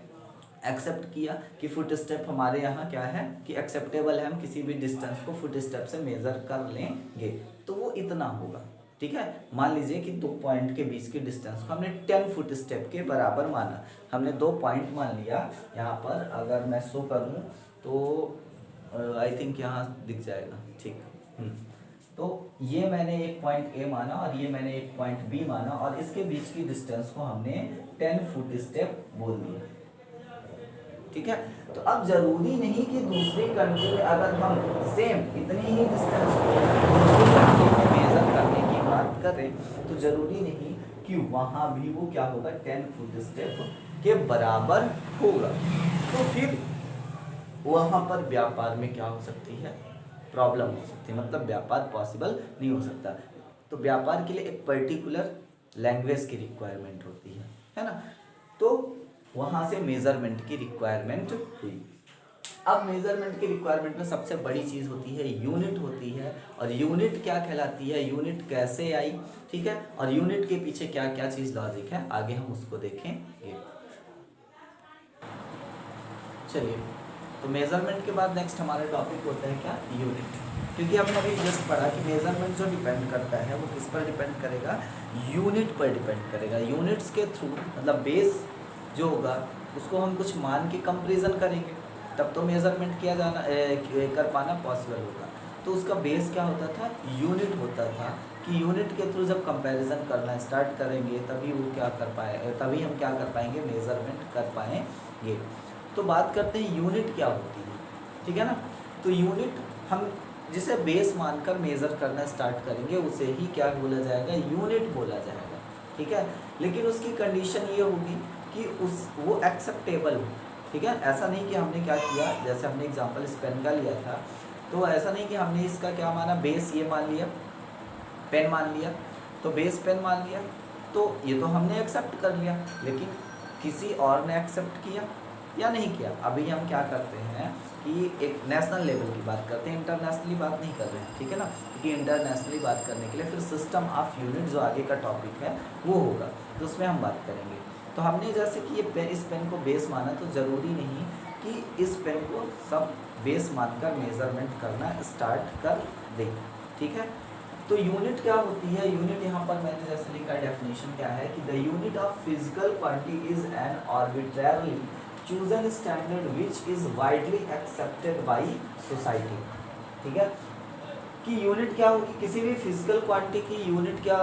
एक्सेप्ट किया कि फुट स्टेप हमारे यहाँ क्या है कि एक्सेप्टेबल है, हम किसी भी डिस्टेंस को फुट स्टेप से मेज़र कर लेंगे, तो वो इतना होगा, ठीक है। मान लीजिए कि 2 पॉइंट के बीच के डिस्टेंस को हमने 10 फुट स्टेप के बराबर माना, हमने 2 पॉइंट मान लिया। यहाँ पर अगर मैं शो करूँ तो आई थिंक यहाँ दिख जाएगा, ठीक। तो ये मैंने एक पॉइंट ए माना और ये मैंने एक पॉइंट बी माना, और इसके बीच की डिस्टेंस को हमने 10 फुट स्टेप बोल दिया, ठीक है। तो अब जरूरी नहीं कि दूसरी कंट्री में अगर हम सेम इतनी ही डिस्टेंस को दूसरी कंट्री में मेजर करने की बात करें, तो जरूरी नहीं कि वहाँ भी वो क्या होगा 10 फुट स्टेप के बराबर होगा। तो फिर वहाँ पर व्यापार में क्या हो सकती है, प्रॉब्लम हो सकती है, मतलब व्यापार पॉसिबल नहीं हो सकता। तो व्यापार के लिए एक पर्टिकुलर लैंग्वेज की रिक्वायरमेंट होती है ना। तो वहाँ से मेजरमेंट की रिक्वायरमेंट हुई। अब मेजरमेंट की रिक्वायरमेंट में सबसे बड़ी चीज़ होती है यूनिट होती है, और यूनिट क्या कहलाती है, यूनिट कैसे आई, ठीक है, और यूनिट के पीछे क्या क्या चीज़ लॉजिक है, आगे हम उसको देखेंगे। चलिए, तो मेजरमेंट के बाद नेक्स्ट हमारा टॉपिक होता है क्या, यूनिट। क्योंकि हमने अभी जस्ट पढ़ा कि मेजरमेंट जो डिपेंड करता है वो किस पर डिपेंड करेगा, यूनिट पर डिपेंड करेगा। यूनिट्स के थ्रू मतलब बेस जो होगा उसको हम कुछ मान के कंपैरिजन करेंगे, तब तो मेजरमेंट किया जाना कर पाना पॉसिबल होगा। तो उसका बेस क्या होता था, यूनिट होता था, कि यूनिट के थ्रू जब कंपैरिजन करना स्टार्ट करेंगे तभी वो क्या कर पाए, तभी हम क्या कर पाएंगे, मेजरमेंट कर पाएंगे। तो बात करते हैं यूनिट क्या होती है, ठीक है ना। तो यूनिट हम जिसे बेस मानकर मेज़र करना स्टार्ट करेंगे उसे ही क्या बोला जाएगा, यूनिट बोला जाएगा, ठीक है। लेकिन उसकी कंडीशन ये होगी कि वो एक्सेप्टेबल हो, ठीक है। ऐसा नहीं कि हमने क्या किया, जैसे हमने एग्जांपल इस पेन का लिया था, तो ऐसा नहीं कि हमने इसका क्या माना, बेस ये मान लिया, पेन मान लिया, तो बेस पेन मान लिया, तो ये तो हमने एक्सेप्ट कर लिया, लेकिन किसी और ने एक्सेप्ट किया या नहीं किया। अभी हम क्या करते हैं कि एक नेशनल लेवल की बात करते हैं, इंटरनेशनली बात नहीं कर रहे हैं, ठीक है ना, क्योंकि इंटरनेशनली बात करने के लिए फिर सिस्टम ऑफ यूनिट जो आगे का टॉपिक है वो होगा, तो उसमें हम बात करेंगे। तो हमने जैसे कि इस पेन को बेस माना, तो ज़रूरी नहीं कि इस पेन को सब बेस मानकर मेजरमेंट करना स्टार्ट कर दें, ठीक है। तो यूनिट क्या होती है, यूनिट यहाँ पर मैंने जैसे लिखा डेफिनेशन क्या है कि the unit of physical quantity is an arbitrarily chosen standard which is widely accepted by society, ठीक है। कि यूनिट क्या होगी, किसी भी फिजिकल क्वांटिटी की यूनिट क्या,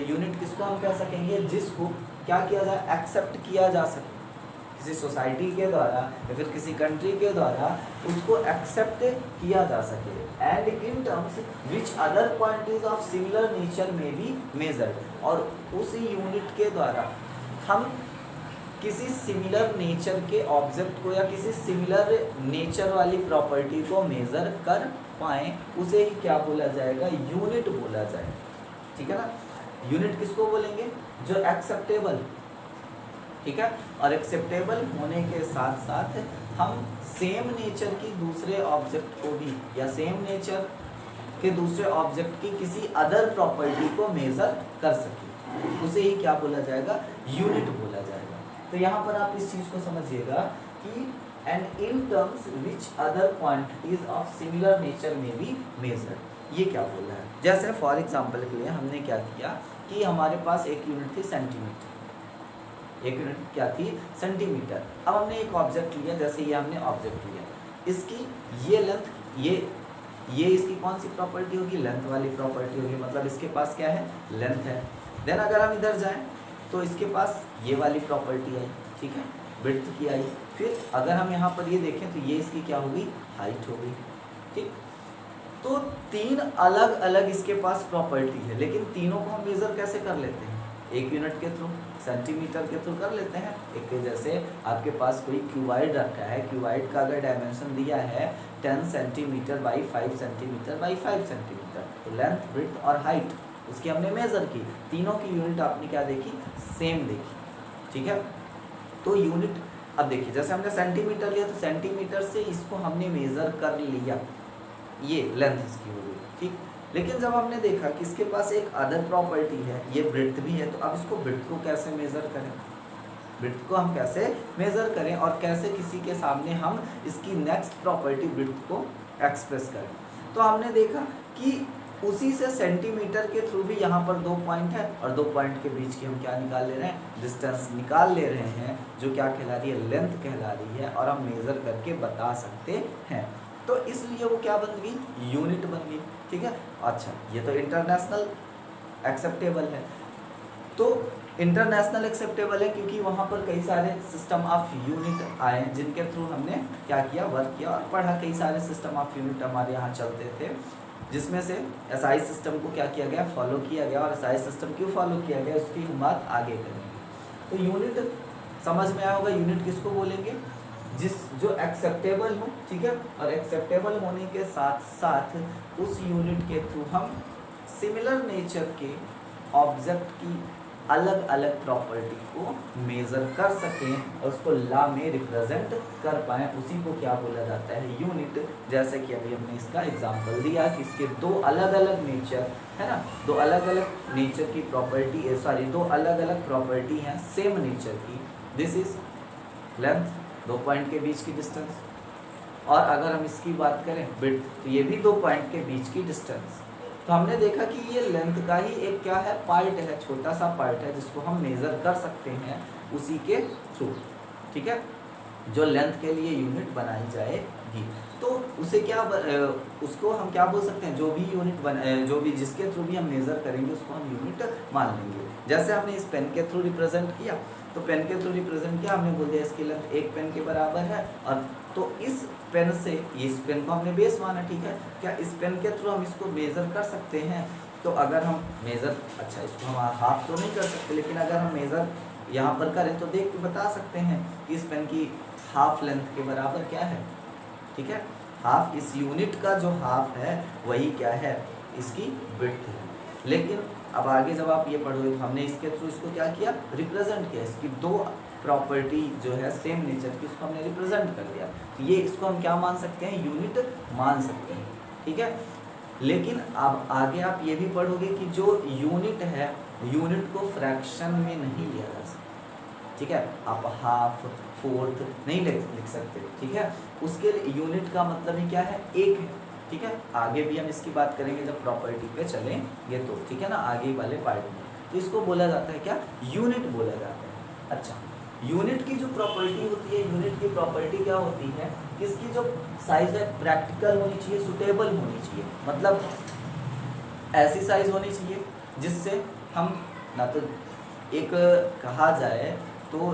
यूनिट किसको हम कह सकेंगे, जिसको क्या किया जाए, एक्सेप्ट किया जा सके, किसी सोसाइटी के द्वारा या फिर किसी कंट्री के द्वारा उसको एक्सेप्ट किया जा सके, and in terms which other quantities of similar nature में बी मेजर्ड, और उसी यूनिट के द्वारा हम किसी सिमिलर नेचर के ऑब्जेक्ट को या किसी सिमिलर नेचर वाली प्रॉपर्टी को मेज़र कर पाएँ, उसे ही क्या बोला जाएगा, यूनिट बोला जाएगा, ठीक है ना। यूनिट किसको बोलेंगे? जो एक्सेप्टेबल, ठीक है, और एक्सेप्टेबल होने के साथ साथ हम सेम नेचर की दूसरे ऑब्जेक्ट को भी या सेम नेचर के दूसरे ऑब्जेक्ट की किसी अदर प्रॉपर्टी को मेजर कर सके, उसे ही क्या बोला जाएगा? यूनिट बोला जाएगा। तो यहाँ पर आप इस चीज को समझिएगा कि and in terms which other quantities of similar nature में बी मेजर्ड, ये क्या बोला है? जैसे फॉर एग्जांपल के लिए हमने क्या किया कि हमारे पास एक यूनिट थी सेंटीमीटर, एक यूनिट क्या थी? सेंटीमीटर। अब हमने एक ऑब्जेक्ट लिया, जैसे ये हमने ऑब्जेक्ट लिया, इसकी ये लेंथ, ये इसकी कौन सी प्रॉपर्टी होगी? लेंथ वाली प्रॉपर्टी होगी, मतलब इसके पास क्या है? लेंथ है। देन अगर हम इधर जाएं तो इसके पास ये वाली प्रॉपर्टी आई, ठीक है, विड्थ की आई। फिर अगर हम यहाँ पर ये देखें तो ये इसकी क्या होगी? हाइट होगी, ठीक। तो तीन अलग अलग इसके पास प्रॉपर्टी है, लेकिन तीनों को हम मेजर कैसे कर लेते हैं? एक यूनिट के थ्रू, सेंटीमीटर के थ्रू कर लेते हैं। एक जैसे आपके पास कोई क्यूबाइड रखा है, क्यूबाइड का अगर डायमेंशन दिया है 10 centimetre by 5 centimetre by 5 centimetre, तो लेंथ, विड्थ और हाइट उसकी हमने मेजर की, तीनों की यूनिट आपने क्या देखी? सेम देखी, ठीक है। तो यूनिट, अब देखिए जैसे हमने सेंटीमीटर लिया तो सेंटीमीटर से इसको हमने मेजर कर लिया, ये लेंथ इसकी हो गई, ठीक। लेकिन जब हमने देखा कि इसके पास एक अदर प्रॉपर्टी है, ये ब्रेड्थ भी है, तो अब इसको ब्रेड्थ को कैसे मेजर करें? ब्रेड्थ को हम कैसे मेजर करें और कैसे किसी के सामने हम इसकी नेक्स्ट प्रॉपर्टी ब्रेड्थ को एक्सप्रेस करें? तो हमने देखा कि उसी से सेंटीमीटर के थ्रू भी यहाँ पर 2 पॉइंट है और 2 पॉइंट के बीच की हम क्या निकाल ले रहे हैं? डिस्टेंस निकाल ले रहे हैं, जो क्या कहला रही है? लेंथ कहला रही है, और हम मेजर करके बता सकते हैं। तो इसलिए वो क्या बन गई? यूनिट बन गई, ठीक है। अच्छा, ये तो इंटरनेशनल एक्सेप्टेबल है। तो इंटरनेशनल एक्सेप्टेबल है क्योंकि वहाँ पर कई सारे सिस्टम ऑफ यूनिट आए जिनके थ्रू हमने क्या किया? वर्क किया और पढ़ा। कई सारे सिस्टम ऑफ यूनिट हमारे यहाँ चलते थे, जिसमें से एसआई सिस्टम को क्या किया गया? फॉलो किया गया। और एसआई सिस्टम क्यों फॉलो किया गया उसकी हम बात आगे करेंगे। तो यूनिट समझ में आया होगा, यूनिट किसको बोलेंगे? जो एक्सेप्टेबल हो, ठीक है। और एक्सेप्टेबल होने के साथ साथ उस यूनिट के थ्रू हम सिमिलर नेचर के ऑब्जेक्ट की अलग अलग प्रॉपर्टी को मेजर कर सकें और उसको लॉ में रिप्रेजेंट कर पाएँ, उसी को क्या बोला जाता है? यूनिट। जैसे कि अभी हमने इसका एग्जांपल दिया कि इसके दो अलग अलग नेचर है ना, दो अलग अलग नेचर की प्रॉपर्टी है, सॉरी दो अलग अलग प्रॉपर्टी हैं सेम नेचर की। दिस इज लेंथ, 2 पॉइंट के बीच की डिस्टेंस, और अगर हम इसकी बात करें विड्थ, तो ये भी 2 पॉइंट के बीच की डिस्टेंस। तो हमने देखा कि ये लेंथ का ही एक क्या है? पार्ट है, छोटा सा पार्ट है जिसको हम मेजर कर सकते हैं उसी के थ्रू, ठीक है, जो लेंथ के लिए यूनिट बनाई जाएगी। तो उसे क्या उसको हम क्या बोल सकते हैं? जो भी यूनिट जो भी जिसके थ्रू भी हम मेजर करेंगे उसको हम यूनिट मान लेंगे। जैसे हमने इस पेन के थ्रू रिप्रेजेंट किया, तो पेन के थ्रू रिप्रेजेंट किया, हमने बोल दिया इसकी लेंथ 1 पेन के बराबर है। और तो इस पेन से, इस पेन को हमने बेस माना, ठीक है। क्या इस पेन के थ्रू हम इसको मेज़र कर सकते हैं? तो अगर हम मेज़र, अच्छा इसको हम हाफ तो नहीं कर सकते, लेकिन अगर हम मेज़र यहाँ पर करें तो देख के बता सकते हैं कि इस पेन की हाफ लेंथ के बराबर क्या है, ठीक है। हाफ, इस यूनिट का जो हाफ है वही क्या है? इसकी विड्थ है। लेकिन अब आगे जब आप ये पढ़ोगे तो हमने इसके थ्रू इसको क्या किया? रिप्रेजेंट किया। इसकी 2 प्रॉपर्टी जो है सेम नेचर की, उसको हमने रिप्रेजेंट कर दिया। तो ये इसको हम क्या मान सकते हैं? यूनिट मान सकते हैं, ठीक है। लेकिन अब आगे आप ये भी पढ़ोगे कि जो यूनिट है, यूनिट को फ्रैक्शन में नहीं लिया जा सकता, ठीक है। आप हाफ, फोर्थ नहीं लिख सकते, ठीक है। उसके लिए यूनिट का मतलब ही क्या है? 1 है, ठीक है। आगे भी हम इसकी बात करेंगे जब प्रॉपर्टी पे चलेंगे तो, ठीक है ना, आगे वाले पार्ट में। तो इसको बोला जाता है क्या? यूनिट बोला जाता है। अच्छा, यूनिट की जो प्रॉपर्टी होती है, यूनिट की प्रॉपर्टी क्या होती है? इसकी जो साइज है प्रैक्टिकल होनी चाहिए, सुटेबल होनी चाहिए, मतलब ऐसी साइज होनी चाहिए जिससे हम ना तो एक कहा जाए तो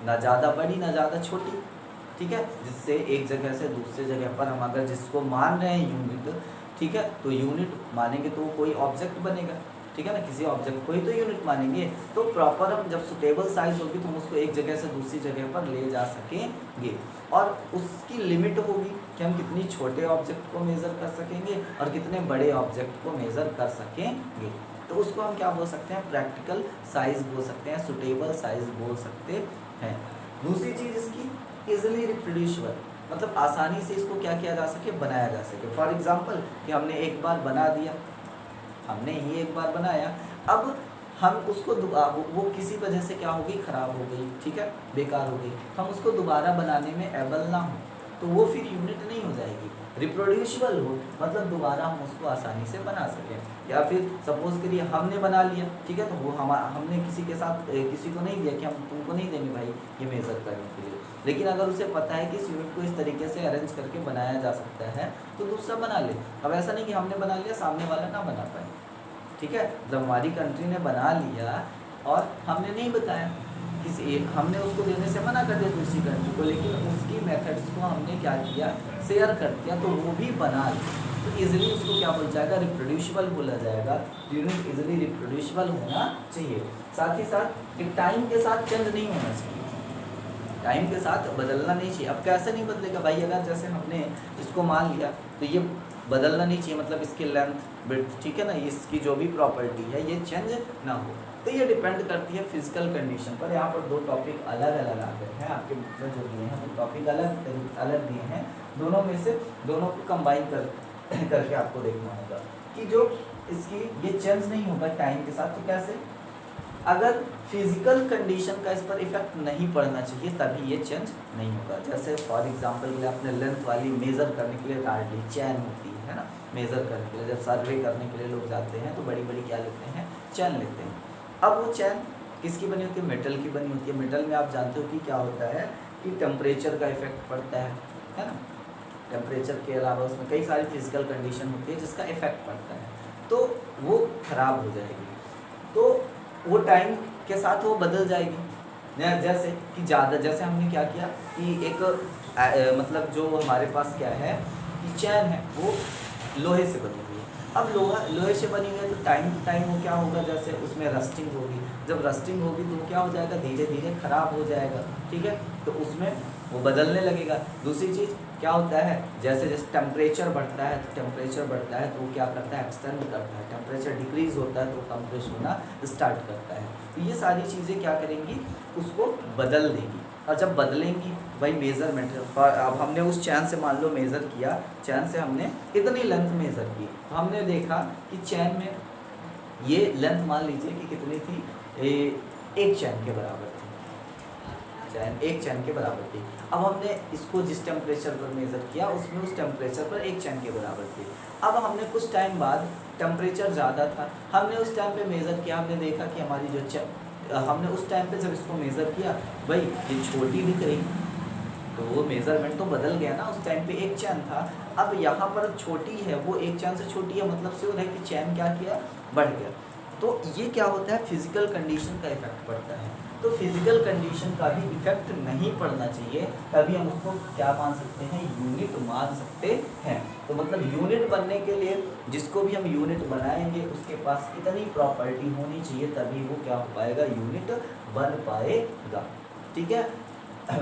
ना ज़्यादा बड़ी ना ज़्यादा छोटी, ठीक है, जिससे एक जगह से दूसरे जगह पर हम अगर जिसको मान रहे हैं यूनिट, ठीक है, तो यूनिट मानेंगे तो कोई ऑब्जेक्ट बनेगा, ठीक है ना, किसी ऑब्जेक्ट को ही तो यूनिट मानेंगे। तो प्रॉपर हम जब सुटेबल साइज होगी तो हम उसको एक जगह से दूसरी जगह पर ले जा सकेंगे, और उसकी लिमिट होगी कि हम कितनी छोटे ऑब्जेक्ट को मेज़र कर सकेंगे और कितने बड़े ऑब्जेक्ट को मेज़र कर सकेंगे। तो उसको हम क्या बोल सकते हैं, प्रैक्टिकल साइज बोल सकते हैं, सुटेबल साइज बोल सकते हैं। दूसरी चीज़ इसकी इजिली रिप्रोड्यूसिबल, मतलब आसानी से इसको क्या किया जा सके, बनाया जा सके। फॉर एग्जांपल कि हमने एक बार बना दिया, हमने ही एक बार बनाया, अब हम उसको वो किसी वजह से क्या हो गई, ख़राब हो गई, ठीक है, बेकार हो गई, तो हम उसको दोबारा बनाने में एबल ना हो तो वो फिर यूनिट नहीं हो जाएगी। रिप्रोड्यूसिबल हो मतलब दोबारा हम उसको आसानी से बना सकें। या फिर सपोज करिए हमने बना लिया, ठीक है, तो वो हमने किसी के साथ किसी को नहीं दिया कि हम तुमको नहीं देंगे भाई ये मेज़र करने के लिए, लेकिन अगर उसे पता है कि इस यूनिट को इस तरीके से अरेंज करके बनाया जा सकता है तो दूसरा बना ले। अब ऐसा नहीं कि हमने बना लिया सामने वाला ना बना पाए, ठीक है, जब हमारी कंट्री ने बना लिया और हमने नहीं बताया, किसी हमने उसको देने से मना कर दिया दूसरी कंट्री को, लेकिन उसकी मेथड्स को हमने क्या किया, शेयर कर दिया, तो वो भी बना लिया, तो इजीली उसको क्या बोला जाएगा, रिप्रोड्यूसिबल बोला जाएगा। यूनिट इजीली रिप्रोड्यूसिबल होना चाहिए। साथ ही साथ एक टाइम के साथ चेंज नहीं होना चाहिए, टाइम के साथ बदलना नहीं चाहिए। अब कैसे नहीं बदलेगा भाई, अगर जैसे हमने इसको मान लिया तो ये बदलना नहीं चाहिए, मतलब इसकी लेंथ विड्थ, ठीक है ना, इसकी जो भी प्रॉपर्टी है ये चेंज ना हो। तो ये डिपेंड करती है फिजिकल कंडीशन पर। यहाँ पर दो टॉपिक अलग अलग आ गए हैं आपके बुक में जो दिए हैं, वो टॉपिक अलग अलग दिए हैं, दोनों में से दोनों को कंबाइन करके आपको देखना होगा कि जो इसकी ये चेंज नहीं होगा टाइम के साथ। तो कैसे, अगर फिजिकल कंडीशन का इस पर इफेक्ट नहीं पड़ना चाहिए तभी ये चेंज नहीं होगा। जैसे फॉर एग्जांपल के लिए आपने लेंथ वाली मेज़र करने के लिए रॉड ली, चैन होती है ना, मेज़र करने के लिए जब सर्वे करने के लिए लोग जाते हैं तो बड़ी बड़ी क्या लेते हैं, चैन लेते हैं। अब वो चैन किसकी बनी होती है, मेटल की बनी होती है। मेटल में आप जानते हो कि क्या होता है कि टेम्परेचर का इफेक्ट पड़ता है ना, टेम्परेचर के अलावा उसमें कई सारी फिजिकल कंडीशन होती है जिसका इफेक्ट पड़ता है, तो वो ख़राब हो जाएगी, तो वो टाइम के साथ वो बदल जाएगी। जैसे कि ज़्यादा, जैसे हमने क्या किया कि एक मतलब जो हमारे पास क्या है कि चैन है वो लोहे से बनी हुई है। अब लोहे से बनी हुई है तो टाइम टू टाइम वो क्या होगा, जैसे उसमें रस्टिंग होगी, जब रस्टिंग होगी तो क्या हो जाएगा, धीरे धीरे ख़राब हो जाएगा, ठीक है, तो उसमें वो बदलने लगेगा। दूसरी चीज़ क्या होता है, जैसे जैसे टेम्परेचर बढ़ता है तो वो क्या करता है, एक्सटेंड करता है, टेम्परेचर डिक्रीज़ होता है तो वो कंप्रेस होना स्टार्ट करता है। तो ये सारी चीज़ें क्या करेंगी, उसको बदल देंगी। और जब बदलेंगी भाई मेज़रमेंट, अब हमने उस चैन से मान लो मेज़र किया, चैन से हमने इतनी लेंथ मेज़र की, तो हमने देखा कि चैन में ये लेंथ मान लीजिए कि कितनी थी, एक चैन के बराबर थी, चैन एक चैन के बराबर थी। अब हमने इसको जिस टेम्परेचर पर मेज़र किया उसमें उस टेम्परेचर पर एक चैन के बराबर थी। अब हमने कुछ टाइम बाद टेम्परेचर ज़्यादा था, हमने उस टाइम पे मेज़र किया, हमने देखा कि हमारी जो हमने उस टाइम पे जब इसको मेज़र किया भाई ये छोटी दिख रही, तो वो मेज़रमेंट तो बदल गया ना। उस टाइम पे एक चैन था, अब यहाँ पर छोटी है, वो एक चैन से छोटी है, मतलब से वो है कि चैन क्या किया, बढ़ गया। तो ये क्या होता है, फिजिकल कंडीशन का इफेक्ट पड़ता है। तो फिजिकल कंडीशन का भी इफेक्ट नहीं पड़ना चाहिए, तभी हम उसको क्या मान सकते हैं, यूनिट मान सकते हैं। तो मतलब यूनिट बनने के लिए जिसको भी हम यूनिट बनाएंगे उसके पास इतनी प्रॉपर्टी होनी चाहिए, तभी वो क्या हो पाएगा, यूनिट बन पाएगा, ठीक है।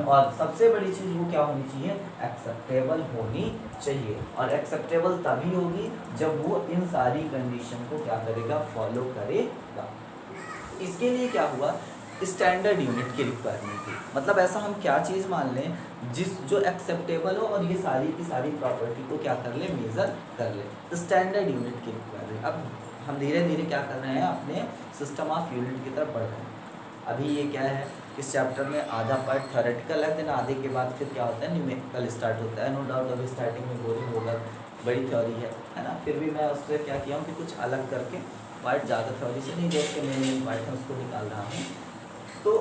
और सबसे बड़ी चीज़ वो क्या होनी चाहिए, एक्सेप्टेबल होनी चाहिए। और एक्सेप्टेबल तभी होगी जब वो इन सारी कंडीशन को क्या करेगा, फॉलो करेगा। इसके लिए क्या हुआ, स्टैंडर्ड यूनिट की रिक्वायरमेंट थी। मतलब ऐसा हम क्या चीज़ मान लें जो एक्सेप्टेबल हो और ये सारी की सारी प्रॉपर्टी को क्या कर ले, मेज़र कर ले, तो स्टैंडर्ड यूनिट की रिक्वायरमेंट। अब हम धीरे धीरे क्या कर रहे हैं, अपने सिस्टम ऑफ यूनिट की तरफ बढ़ रहे हैं। अभी ये क्या है, इस चैप्टर में आधा पार्ट थ्योरेटिकल है, देन आधे के बाद फिर क्या होता है, न्यूमेरिकल स्टार्ट होता है। नो डाउट अभी स्टार्टिंग में बोरिंग होगा, बड़ी थ्योरी है ना, फिर भी मैं उससे क्या किया हूँ कि कुछ अलग करके पार्ट ज़्यादा थ्योरी से नहीं, जो उसके मेन पार्ट है उसको निकाल रहा हूँ। तो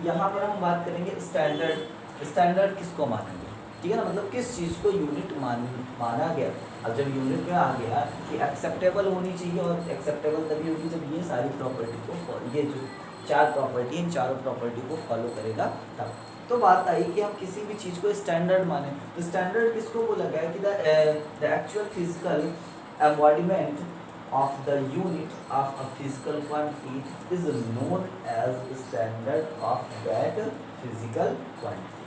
यहाँ पर हम बात करेंगे स्टैंडर्ड किसको मानेंगे, ठीक है ना, मतलब किस चीज़ को यूनिट माना गया। अब जब यूनिट में आ गया कि एक्सेप्टेबल होनी चाहिए, और एक्सेप्टेबल तभी होगी जब ये सारी प्रॉपर्टी को, ये जो चार प्रॉपर्टी, इन चारों प्रॉपर्टी को फॉलो करेगा तब। तो बात आई कि हम किसी भी चीज़ को स्टैंडर्ड माने, तो स्टैंडर्ड किसको बोला गया कि the actual physical embodiment of the unit of a physical quantity is known as standard of that physical quantity।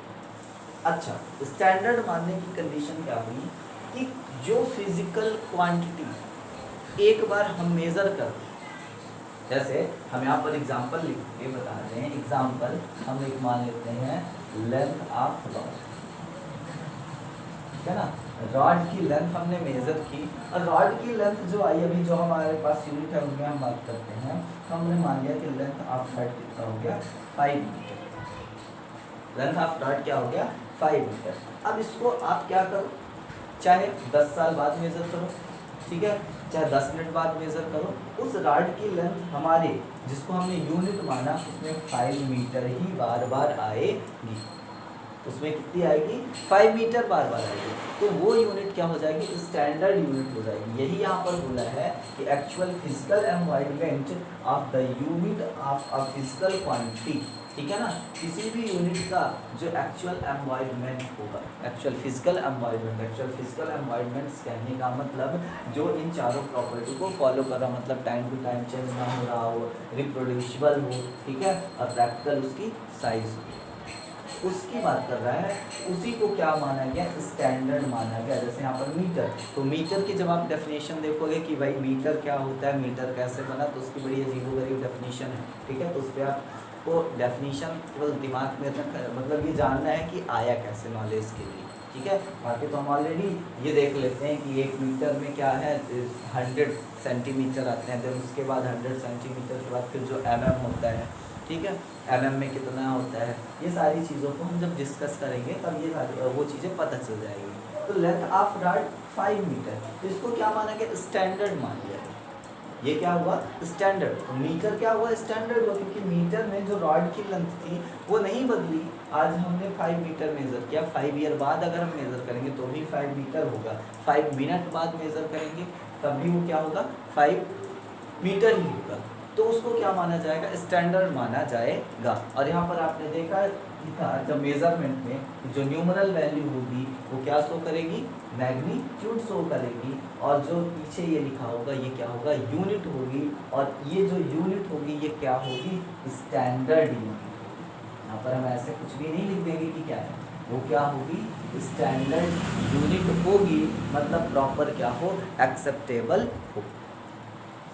अच्छा, स्टैंडर्ड मानने की कंडीशन क्या हुई कि जो फिजिकल क्वांटिटी एक बार हम मेज़र कर दें, जैसे हम यहाँ पर एग्जाम्पल लिख के बता रहे हैं, एग्जाम्पल हम एक मान लेते हैं लेंथ ऑफ रॉड, ठीक है ना। रॉड की लेंथ हमने मेजर की और रॉड की लेंथ जो आई अभी जो हमारे पास यूनिट है उनमें हम बात करते हैं, तो हमने मान लिया कि लेंथ ऑफ रॉड कितना हो गया 5 मीटर। लेंथ ऑफ रॉड क्या हो गया 5 मीटर। अब इसको आप क्या करो, चाहे 10 साल बाद मेजर करो, ठीक है, चाहे 10 मिनट बाद मेजर करो, उस रॉड की लेंथ हमारे जिसको हमने यूनिट माना उसमें 5 मीटर ही बार बार आएगी, उसमें कितनी आएगी 5 मीटर बार बार आएगी। तो वो यूनिट क्या हो जाएगी, स्टैंडर्ड यूनिट हो जाएगी। यही यहाँ पर बोला है कि actual physical environment of the unit of a physical quantity, ठीक है ना। किसी भी यूनिट का जो एक्चुअल एनवायरनमेंट होगा, actual physical environment, actual physical environment कहने का मतलब जो इन चारों प्रॉपर्टी को फॉलो कर रहा, मतलब टाइम टू टाइम चेंज ना हो रहा हो, रिप्रोड्यूसिबल हो, ठीक है, और प्रैक्टिकल उसकी साइज हो, उसकी बात कर रहा है। उसी को क्या माना गया, स्टैंडर्ड माना गया। जैसे यहाँ पर मीटर, तो मीटर की जब आप डेफिनेशन देखोगे कि भाई मीटर क्या होता है, मीटर कैसे बना, तो उसकी बड़ी अजीबोगरीब डेफिनेशन है, ठीक है। तो उस पर आपको डेफिनेशन केवल दिमाग में मतलब ये जानना है कि आया कैसे नॉलेज के लिए, ठीक है। बाकी तो हम ऑलरेडी ये देख लेते हैं कि 1 मीटर में क्या है 100 सेंटीमीटर आते हैं, फिर उसके बाद 100 सेंटीमीटर के बाद फिर जो mm होता है, ठीक है, mm में कितना होता है, ये सारी चीज़ों को हम जब डिस्कस करेंगे तब ये सारी वो चीज़ें पता चल जाएगी। तो लेंथ ऑफ रॉड 5 मीटर, तो इसको क्या माना गया, स्टैंडर्ड मान लिया। ये क्या हुआ, स्टैंडर्ड। तो मीटर क्या हुआ, स्टैंडर्ड हुआ, क्योंकि मीटर में जो रॉड की लेंथ थी वो नहीं बदली। आज हमने 5 मीटर मेज़र किया, 5 ईयर बाद अगर हम मेज़र करेंगे तो भी 5 मीटर होगा, 5 मिनट बाद मेज़र करेंगे तब भी वो क्या होगा 5 मीटर ही होगा। तो उसको क्या माना जाएगा, स्टैंडर्ड माना जाएगा। और यहाँ पर आपने देखा लिखा जब मेजरमेंट में जो न्यूमरल वैल्यू होगी वो क्या शो करेगी, मैग्नीट्यूड शो करेगी, और जो पीछे ये लिखा होगा ये क्या होगा, यूनिट होगी, और ये जो यूनिट होगी ये क्या होगी, स्टैंडर्ड यूनिट। यहाँ पर हम ऐसे कुछ भी नहीं लिख देंगे कि क्या है, वो क्या होगी, स्टैंडर्ड यूनिट होगी, मतलब प्रॉपर क्या हो, एक्सेप्टेबल हो,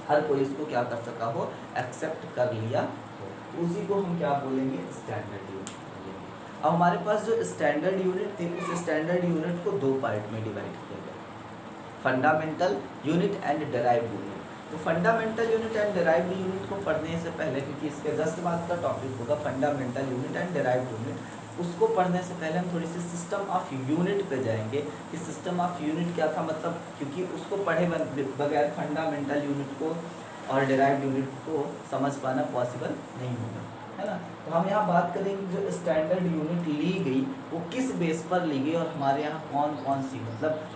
हर कोई इसको क्या कर सका हो, एक्सेप्ट कर लिया हो, उसी को हम क्या बोलेंगे, स्टैंडर्ड यूनिट बोलेंगे। अब हमारे पास जो स्टैंडर्ड यूनिट थी उस स्टैंडर्ड यूनिट को 2 पार्ट में डिवाइड किया गया, fundamental unit and derived unit. तो fundamental unit and derived unit को पढ़ने से पहले, क्योंकि इसके जस्ट बाद का टॉपिक होगा fundamental unit and derived unit, उसको पढ़ने से पहले हम थोड़ी सी सिस्टम ऑफ यूनिट पे जाएंगे कि सिस्टम ऑफ यूनिट क्या था, मतलब क्योंकि उसको पढ़े बगैर फंडामेंटल यूनिट को और डेराइव्ड यूनिट को समझ पाना पॉसिबल नहीं होगा, है ना। तो हम यहाँ बात करेंगे जो स्टैंडर्ड यूनिट ली गई वो किस बेस पर ली गई, और हमारे यहाँ कौन कौन सी, मतलब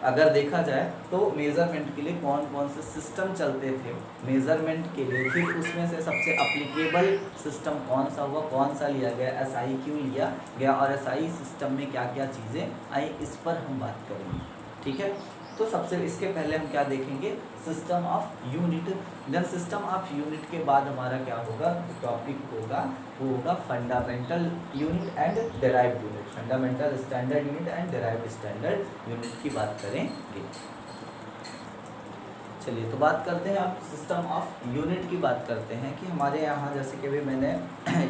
अगर देखा जाए तो मेज़रमेंट के लिए कौन कौन से सिस्टम चलते थे मेज़रमेंट के लिए, फिर उसमें से सबसे अप्लीकेबल सिस्टम कौन सा हुआ, कौन सा लिया गया, एसआई क्यों लिया गया, और एसआई सिस्टम में क्या क्या चीज़ें आई, इस पर हम बात करेंगे, ठीक है। तो सबसे इसके पहले हम क्या देखेंगे, system of unit. Then system of unit के बाद हमारा क्या होगा, टॉपिक होगा वो होगा fundamental unit and derived unit, fundamental standard unit and derived standard unit की बात करेंगे। चलिए तो बात करते हैं, आप सिस्टम ऑफ यूनिट की बात करते हैं कि हमारे यहाँ जैसे कि भी मैंने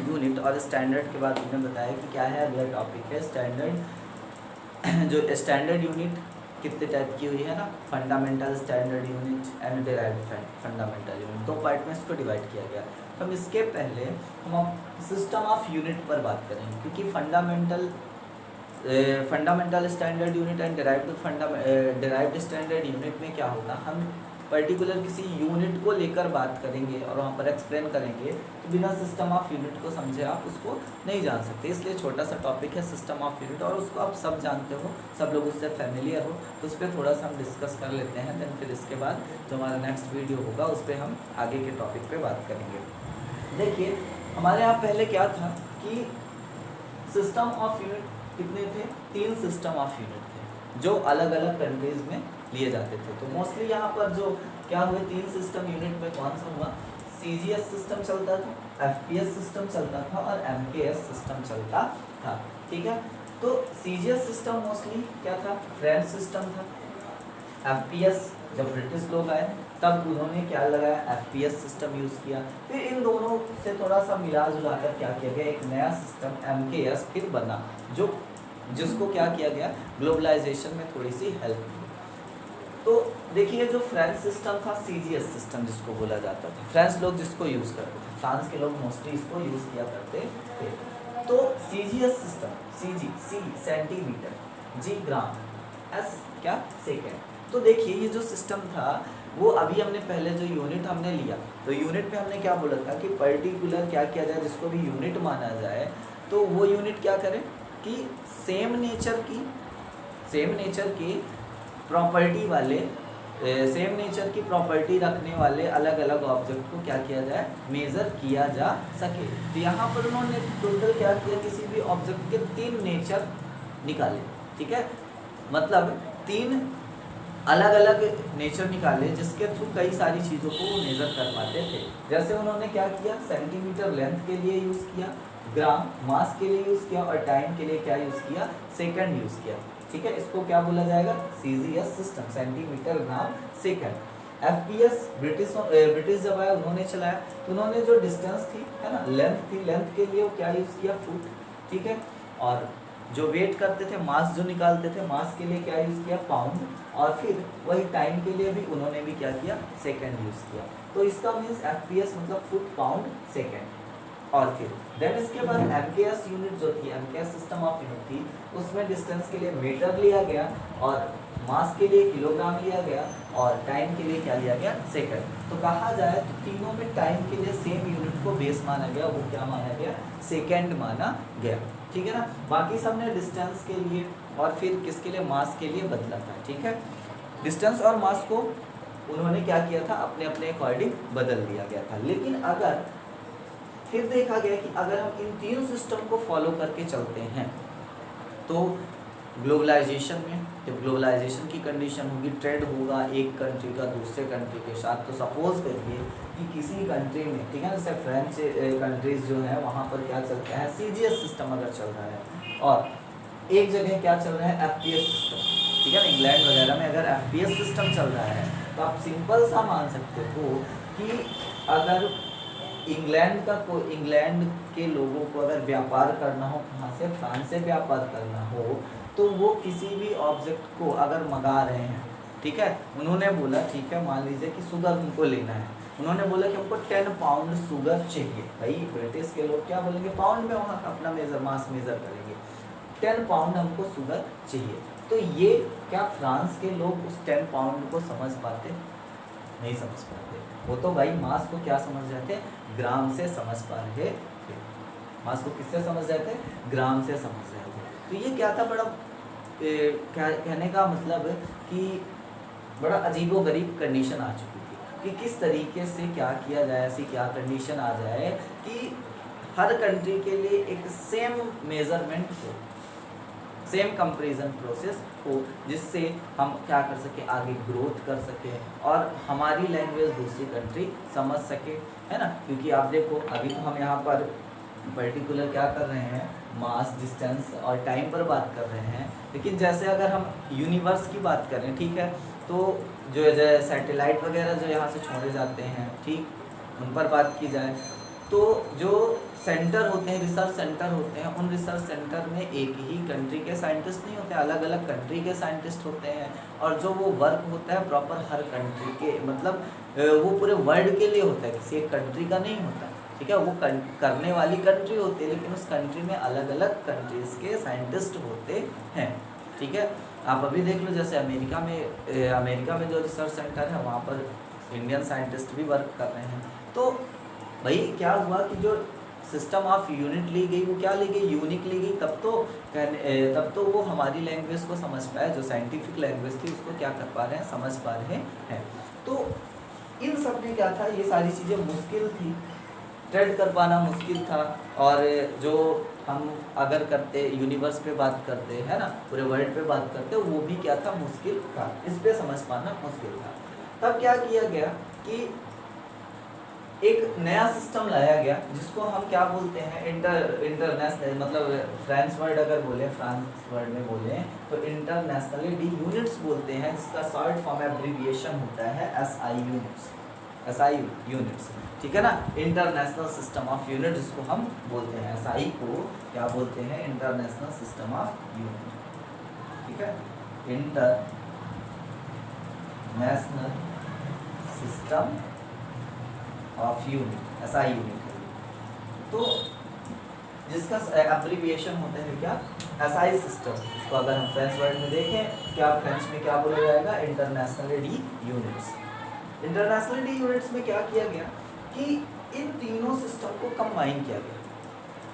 यूनिट और स्टैंडर्ड के बाद मैंने बताया कि क्या है, अगला टॉपिक है स्टैंडर्ड। जो स्टैंडर्ड यूनिट कितने टाइप की हुई है ना, fundamental standard unit and derived fundamental unit, 2 part में इसको डिवाइड किया गया। तो हम इसके पहले हम सिस्टम ऑफ यूनिट पर बात करेंगे, क्योंकि fundamental standard unit and derived standard unit में क्या होगा, हम पर्टिकुलर किसी यूनिट को लेकर बात करेंगे और वहाँ पर एक्सप्लेन करेंगे, तो बिना सिस्टम ऑफ यूनिट को समझे आप उसको नहीं जान सकते। इसलिए छोटा सा टॉपिक है सिस्टम ऑफ यूनिट, और उसको आप सब जानते हो, सब लोग उससे फैमिलियर हो, तो उस पर थोड़ा सा हम डिस्कस कर लेते हैं। देन फिर इसके बाद जो हमारा नेक्स्ट वीडियो होगा उस पर हम आगे के टॉपिक पर बात करेंगे। देखिए हमारे यहाँ पहले क्या था कि सिस्टम ऑफ यूनिट कितने थे, 3 सिस्टम ऑफ यूनिट थे जो अलग अलग कंट्रीज़ में लिए जाते थे। तो मोस्टली यहाँ पर जो क्या हुए 3 सिस्टम यूनिट में कौन सा हुआ, CGS सिस्टम चलता था, FPS सिस्टम चलता था और MKS सिस्टम चलता था, ठीक है। तो CGS सिस्टम मोस्टली क्या था, फ्रेंच सिस्टम था, एफपीएस जब ब्रिटिश लोग आए तब उन्होंने क्या लगाया, एफपीएस सिस्टम यूज़ किया। फिर इन दोनों से थोड़ा सा मिला जुला कर क्या किया गया, एक नया सिस्टम एमकेएस फिर बना, जो जिसको क्या किया गया, ग्लोबलाइजेशन में थोड़ी सी हेल्प की। तो देखिए जो फ्रेंच सिस्टम था, सीजीएस सिस्टम जिसको बोला जाता था, फ्रेंच लोग जिसको यूज़ करते थे, फ्रांस के लोग मोस्टली इसको यूज़ किया करते थे। तो सीजीएस सिस्टम, सी सेंटीमीटर, जी ग्राम, एस क्या सेकेंड। तो देखिए ये जो सिस्टम था वो अभी हमने पहले जो यूनिट हमने लिया, तो यूनिट में हमने क्या बोला था कि पर्टिकुलर क्या किया जाए, जिसको भी यूनिट माना जाए तो वो यूनिट क्या करे कि सेम नेचर की प्रॉपर्टी वाले, सेम नेचर की प्रॉपर्टी रखने वाले अलग अलग ऑब्जेक्ट को क्या किया जाए, मेज़र किया जा सके। तो यहाँ पर उन्होंने टोटल क्या किया, किसी भी ऑब्जेक्ट के 3 नेचर निकाले, ठीक है, मतलब 3 अलग अलग नेचर निकाले जिसके थ्रू कई सारी चीज़ों को वो मेज़र कर पाते थे। जैसे उन्होंने क्या किया, सेंटीमीटर लेंथ के लिए यूज़ किया, ग्राम मास के लिए यूज़ किया, और टाइम के लिए क्या यूज़ किया, सेकंड यूज़ किया, ठीक है। इसको क्या बोला जाएगा, CGS system, centimetre gram second. FPS British जब आया उन्होंने चलाया, तो उन्होंने जो डिस्टेंस थी है ना, लेंथ थी, लेंथ के लिए वो क्या यूज़ किया, फुट, ठीक है। और जो वेट करते थे, मास जो निकालते थे, मास के लिए क्या यूज़ किया, पाउंड। और फिर वही टाइम के लिए भी उन्होंने भी क्या किया, सेकंड यूज़ किया। तो इसका मीन्स एफपीएस मतलब फुट पाउंड सेकंड। और फिर देन इसके बाद एमकेएस यूनिट जो थी, एमकेएस सिस्टम ऑफ यूनिट थी, उसमें डिस्टेंस के लिए मीटर लिया गया, और मास के लिए किलोग्राम लिया गया, और टाइम के लिए क्या लिया गया, सेकंड। तो कहा जाए तो तीनों में टाइम के लिए सेम यूनिट को बेस माना गया, वो क्या माना गया, सेकंड माना गया, ठीक है ना। बाकी सबने डिस्टेंस के लिए और फिर किसके लिए, मास के लिए बदला था, ठीक है। डिस्टेंस और मास को उन्होंने क्या किया था, अपने अपने अकॉर्डिंग बदल दिया गया था। लेकिन अगर फिर देखा गया कि अगर हम इन 3 सिस्टम को फॉलो करके चलते हैं तो ग्लोबलाइजेशन में, जब ग्लोबलाइजेशन की कंडीशन होगी, ट्रेड होगा एक कंट्री का दूसरे कंट्री के साथ, तो सपोज करिए कि किसी कंट्री में, ठीक है ना, जैसे फ्रेंच कंट्रीज जो है वहाँ पर क्या चलता है, सीजीएस सिस्टम अगर चल रहा है, और एक जगह क्या चल रहा है, एफपीएस सिस्टम, ठीक है ना। इंग्लैंड वगैरह में अगर एफपीएस सिस्टम चल रहा है तो आप सिंपल सा मान सकते हो कि अगर इंग्लैंड के लोगों को अगर व्यापार करना हो, कहाँ से, फ्रांस से व्यापार करना हो, तो वो किसी भी ऑब्जेक्ट को अगर मंगा रहे हैं, ठीक है, उन्होंने बोला ठीक है, मान लीजिए कि शुगर उनको लेना है, उन्होंने बोला कि हमको 10 पाउंड शुगर चाहिए। भाई ब्रिटिश के लोग क्या बोलेंगे, पाउंड में वहाँ का अपना मास मेजर करेंगे, 10 पाउंड हमको शुगर चाहिए। तो ये क्या फ्रांस के लोग उस 10 पाउंड को समझ पाते, नहीं समझ पाते। वो तो भाई मास को क्या समझ जाते, ग्राम से समझ पा रहे थे। मास को किससे समझ जाते, ग्राम से समझ जाते। तो ये क्या था, बड़ा क्या कहने का मतलब कि बड़ा अजीबोगरीब कंडीशन आ चुकी थी कि किस तरीके से क्या किया जाए, ऐसी क्या कंडीशन आ जाए कि हर कंट्री के लिए एक सेम मेजरमेंट हो, सेम कंपैरिजन प्रोसेस हो, जिससे हम क्या कर सके, आगे ग्रोथ कर सके और हमारी लैंग्वेज दूसरी कंट्री समझ सके, है ना। क्योंकि आप देखो अभी तो हम यहाँ पर पर्टिकुलर क्या कर रहे हैं, मास, डिस्टेंस और टाइम पर बात कर रहे हैं, लेकिन जैसे अगर हम यूनिवर्स की बात करें, ठीक है, तो जो सैटेलाइट वगैरह जो यहाँ से छोड़े जाते हैं, ठीक, उन पर बात की जाए तो जो सेंटर होते हैं, रिसर्च सेंटर होते हैं, उन रिसर्च सेंटर में एक ही कंट्री के साइंटिस्ट नहीं होते, अलग अलग कंट्री के साइंटिस्ट होते हैं, और जो वो वर्क होता है प्रॉपर हर कंट्री के, मतलब वो पूरे वर्ल्ड के लिए होता है, किसी एक कंट्री का नहीं होता, ठीक है। वो करने वाली कंट्री होती है, लेकिन उस कंट्री में अलग अलग कंट्रीज़ के साइंटिस्ट होते हैं, ठीक है। आप अभी देख लो जैसे अमेरिका में जो रिसर्च सेंटर है वहाँ पर इंडियन साइंटिस्ट भी वर्क कर रहे हैं। तो भाई क्या हुआ कि जो सिस्टम ऑफ यूनिट ली गई, वो क्या ली गई, यूनिक ली गई, तब तो वो हमारी लैंग्वेज को समझ पाए, जो साइंटिफिक लैंग्वेज थी उसको क्या कर पा रहे हैं, समझ पा रहे हैं। तो इन सब में क्या था, ये सारी चीज़ें मुश्किल थी, ट्रेड कर पाना मुश्किल था, और जो हम अगर करते यूनिवर्स पे बात करते है ना, पूरे वर्ल्ड पे बात करते, वो भी क्या था, मुश्किल था, इस पे समझ पाना मुश्किल था। तब क्या किया गया कि एक नया सिस्टम लाया गया जिसको हम क्या बोलते हैं, इंटरनेशनल, मतलब फ्रेंच वर्ड अगर बोले, फ्रांस वर्ड में बोले तो इंटरनेशनली यूनिट्स बोलते हैं, जिसका शॉर्ट फॉर्म एब्रीविएशन होता है SI यूनिट्स, SI यूनिट्स, ठीक है ना। इंटरनेशनल सिस्टम ऑफ यूनिट जिसको हम बोलते हैं, SI को क्या बोलते हैं, इंटरनेशनल सिस्टम ऑफ यूनिट, ठीक है, international system of unit, SI unit. तो जिसका एब्रीविएशन होता है क्या, SI सिस्टम। इसको अगर हम फ्रेंच वर्ड में देखें, क्या फ्रेंच में क्या बोला जाएगा, इंटरनेशनली यूनिट्स। इंटरनेशनल यूनिट्स में क्या किया गया कि इन तीनों सिस्टम को कंबाइन किया गया,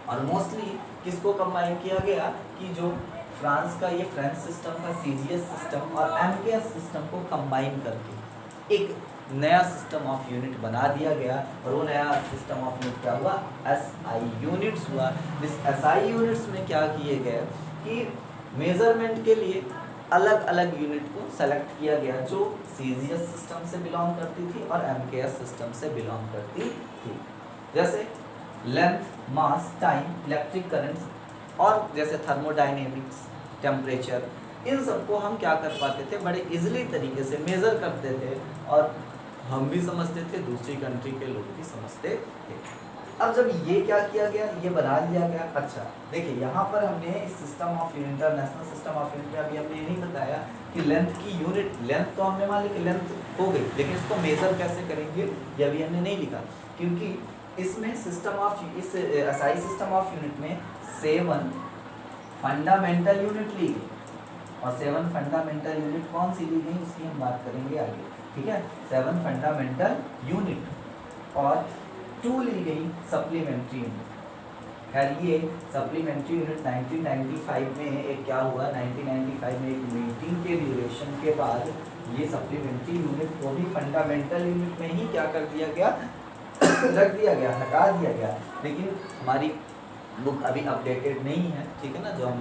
और मोस्टली किसको कंबाइन किया गया कि जो फ्रांस का ये फ्रेंच सिस्टम था, CGS सिस्टम और MKS सिस्टम को कंबाइन करके एक नया सिस्टम ऑफ यूनिट बना दिया गया, और वो नया सिस्टम ऑफ यूनिट क्या हुआ, SI यूनिट्स हुआ। इस SI यूनिट्स में क्या किए गए कि मेजरमेंट के लिए अलग अलग यूनिट को सेलेक्ट किया गया, जो CGS सिस्टम से बिलोंग करती थी और MKS सिस्टम से बिलोंग करती थी, जैसे लेंथ, मास, टाइम, इलेक्ट्रिक करंट्स, और जैसे थर्मोडायनेमिक्स, टेम्परेचर, इन सबको हम क्या कर पाते थे, बड़े इजीली तरीके से मेज़र करते थे, और हम भी समझते थे, दूसरी कंट्री के लोग भी समझते थे। अब जब ये क्या किया गया, ये बना लिया गया। अच्छा देखिए, यहाँ पर हमने इस system of international system of unit में अभी हमने ये नहीं बताया कि लेंथ की यूनिट, लेंथ तो हमने मान ली कि लेंथ हो गई, लेकिन इसको मेज़र कैसे करेंगे ये अभी हमने नहीं लिखा, क्योंकि इसमें सिस्टम ऑफ इस SI सिस्टम ऑफ यूनिट में 7 फंडामेंटल यूनिट ली गई, और 7 फंडामेंटल यूनिट कौन सी ली गई उसकी हम बात करेंगे आगे, ठीक है। 7 फंडामेंटल यूनिट और 2 ली गई सप्लीमेंट्री यूनिट। खैर ये सप्लीमेंट्री यूनिट 1995 में एक क्या हुआ, 1995 में एक मीटिंग के ड्यूरेशन के बाद ये सप्लीमेंट्री यूनिट को भी फंडामेंटल यूनिट में ही क्या कर दिया गया, रख दिया गया, हटा दिया गया। लेकिन हमारी बुक अभी अपडेटेड नहीं है, ठीक है ना। जो हम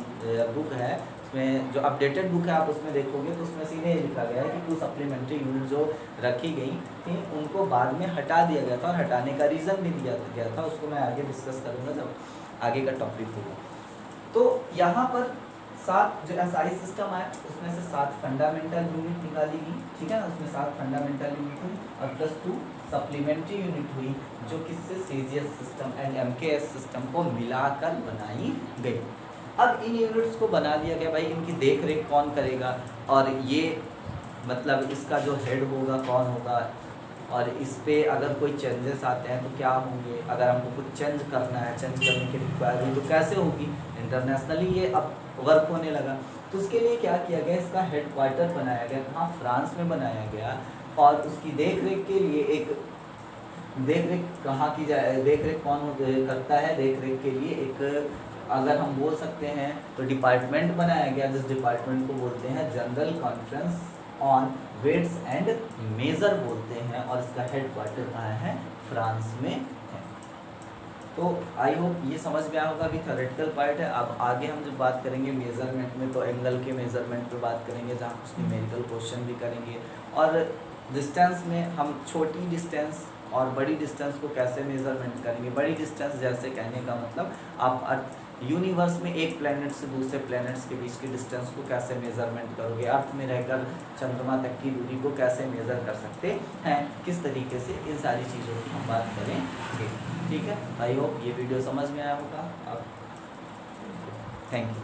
बुक है उसमें, जो अपडेटेड बुक है आप उसमें देखोगे तो उसमें सीधे लिखा गया है कि 2 सप्लीमेंट्री यूनिट जो रखी गई थी उनको बाद में हटा दिया गया था, और हटाने का रीज़न भी दिया गया था, उसको मैं आगे डिस्कस करूँगा जब आगे का टॉपिक होगा। तो यहाँ पर 7 जो SI सिस्टम है उसमें से 7 फंडामेंटल यूनिट निकाली गई, ठीक है ना। उसमें 7 फंडामेंटल यूनिट हुई और प्लस 2 सप्लीमेंट्री यूनिट हुई, जो किससे, CGS system and MKS system को मिलाकर बनाई गई। अब इन यूनिट्स को बना दिया गया, भाई इनकी देख रेख कौन करेगा, और ये मतलब इसका जो हेड होगा कौन होगा, और इस पे अगर कोई चेंजेस आते हैं तो क्या होंगे, अगर हमको कुछ चेंज करना है, चेंज करने की रिक्वायरमेंट तो कैसे होगी, इंटरनेशनली ये अब वर्क होने लगा। तो उसके लिए क्या किया गया, इसका हेडक्वार्टर बनाया गया, कहाँ, फ्रांस में बनाया गया, और उसकी देख रेख के लिए एक देख रेख कहाँ की जाए, देख रेख कौन करता है, देख रेख के लिए एक अगर हम बोल सकते हैं तो डिपार्टमेंट बनाया गया, जिस डिपार्टमेंट को बोलते हैं general conference on weights and measure बोलते हैं, और इसका हेडक्वार्टर कहाँ है, फ्रांस में है। तो आई होप ये समझ में आया होगा। अभी थ्योरेटिकल पार्ट है, अब आगे हम जब बात करेंगे मेजरमेंट में तो एंगल के मेजरमेंट पे बात करेंगे, जहाँ कुछ न्यूमेरिकल क्वेश्चन भी करेंगे, और डिस्टेंस में हम छोटी डिस्टेंस और बड़ी डिस्टेंस को कैसे मेजरमेंट करेंगे। बड़ी डिस्टेंस जैसे कहने का मतलब आप यूनिवर्स में एक प्लैनेट से दूसरे प्लैनेट्स के बीच की डिस्टेंस को कैसे मेजरमेंट करोगे, अर्थ में रहकर चंद्रमा तक की दूरी को कैसे मेज़र कर सकते हैं, किस तरीके से, इन सारी चीज़ों की हम बात करेंगे, ठीक है। आई होप ये वीडियो समझ में आया होगा। अब थैंक यू।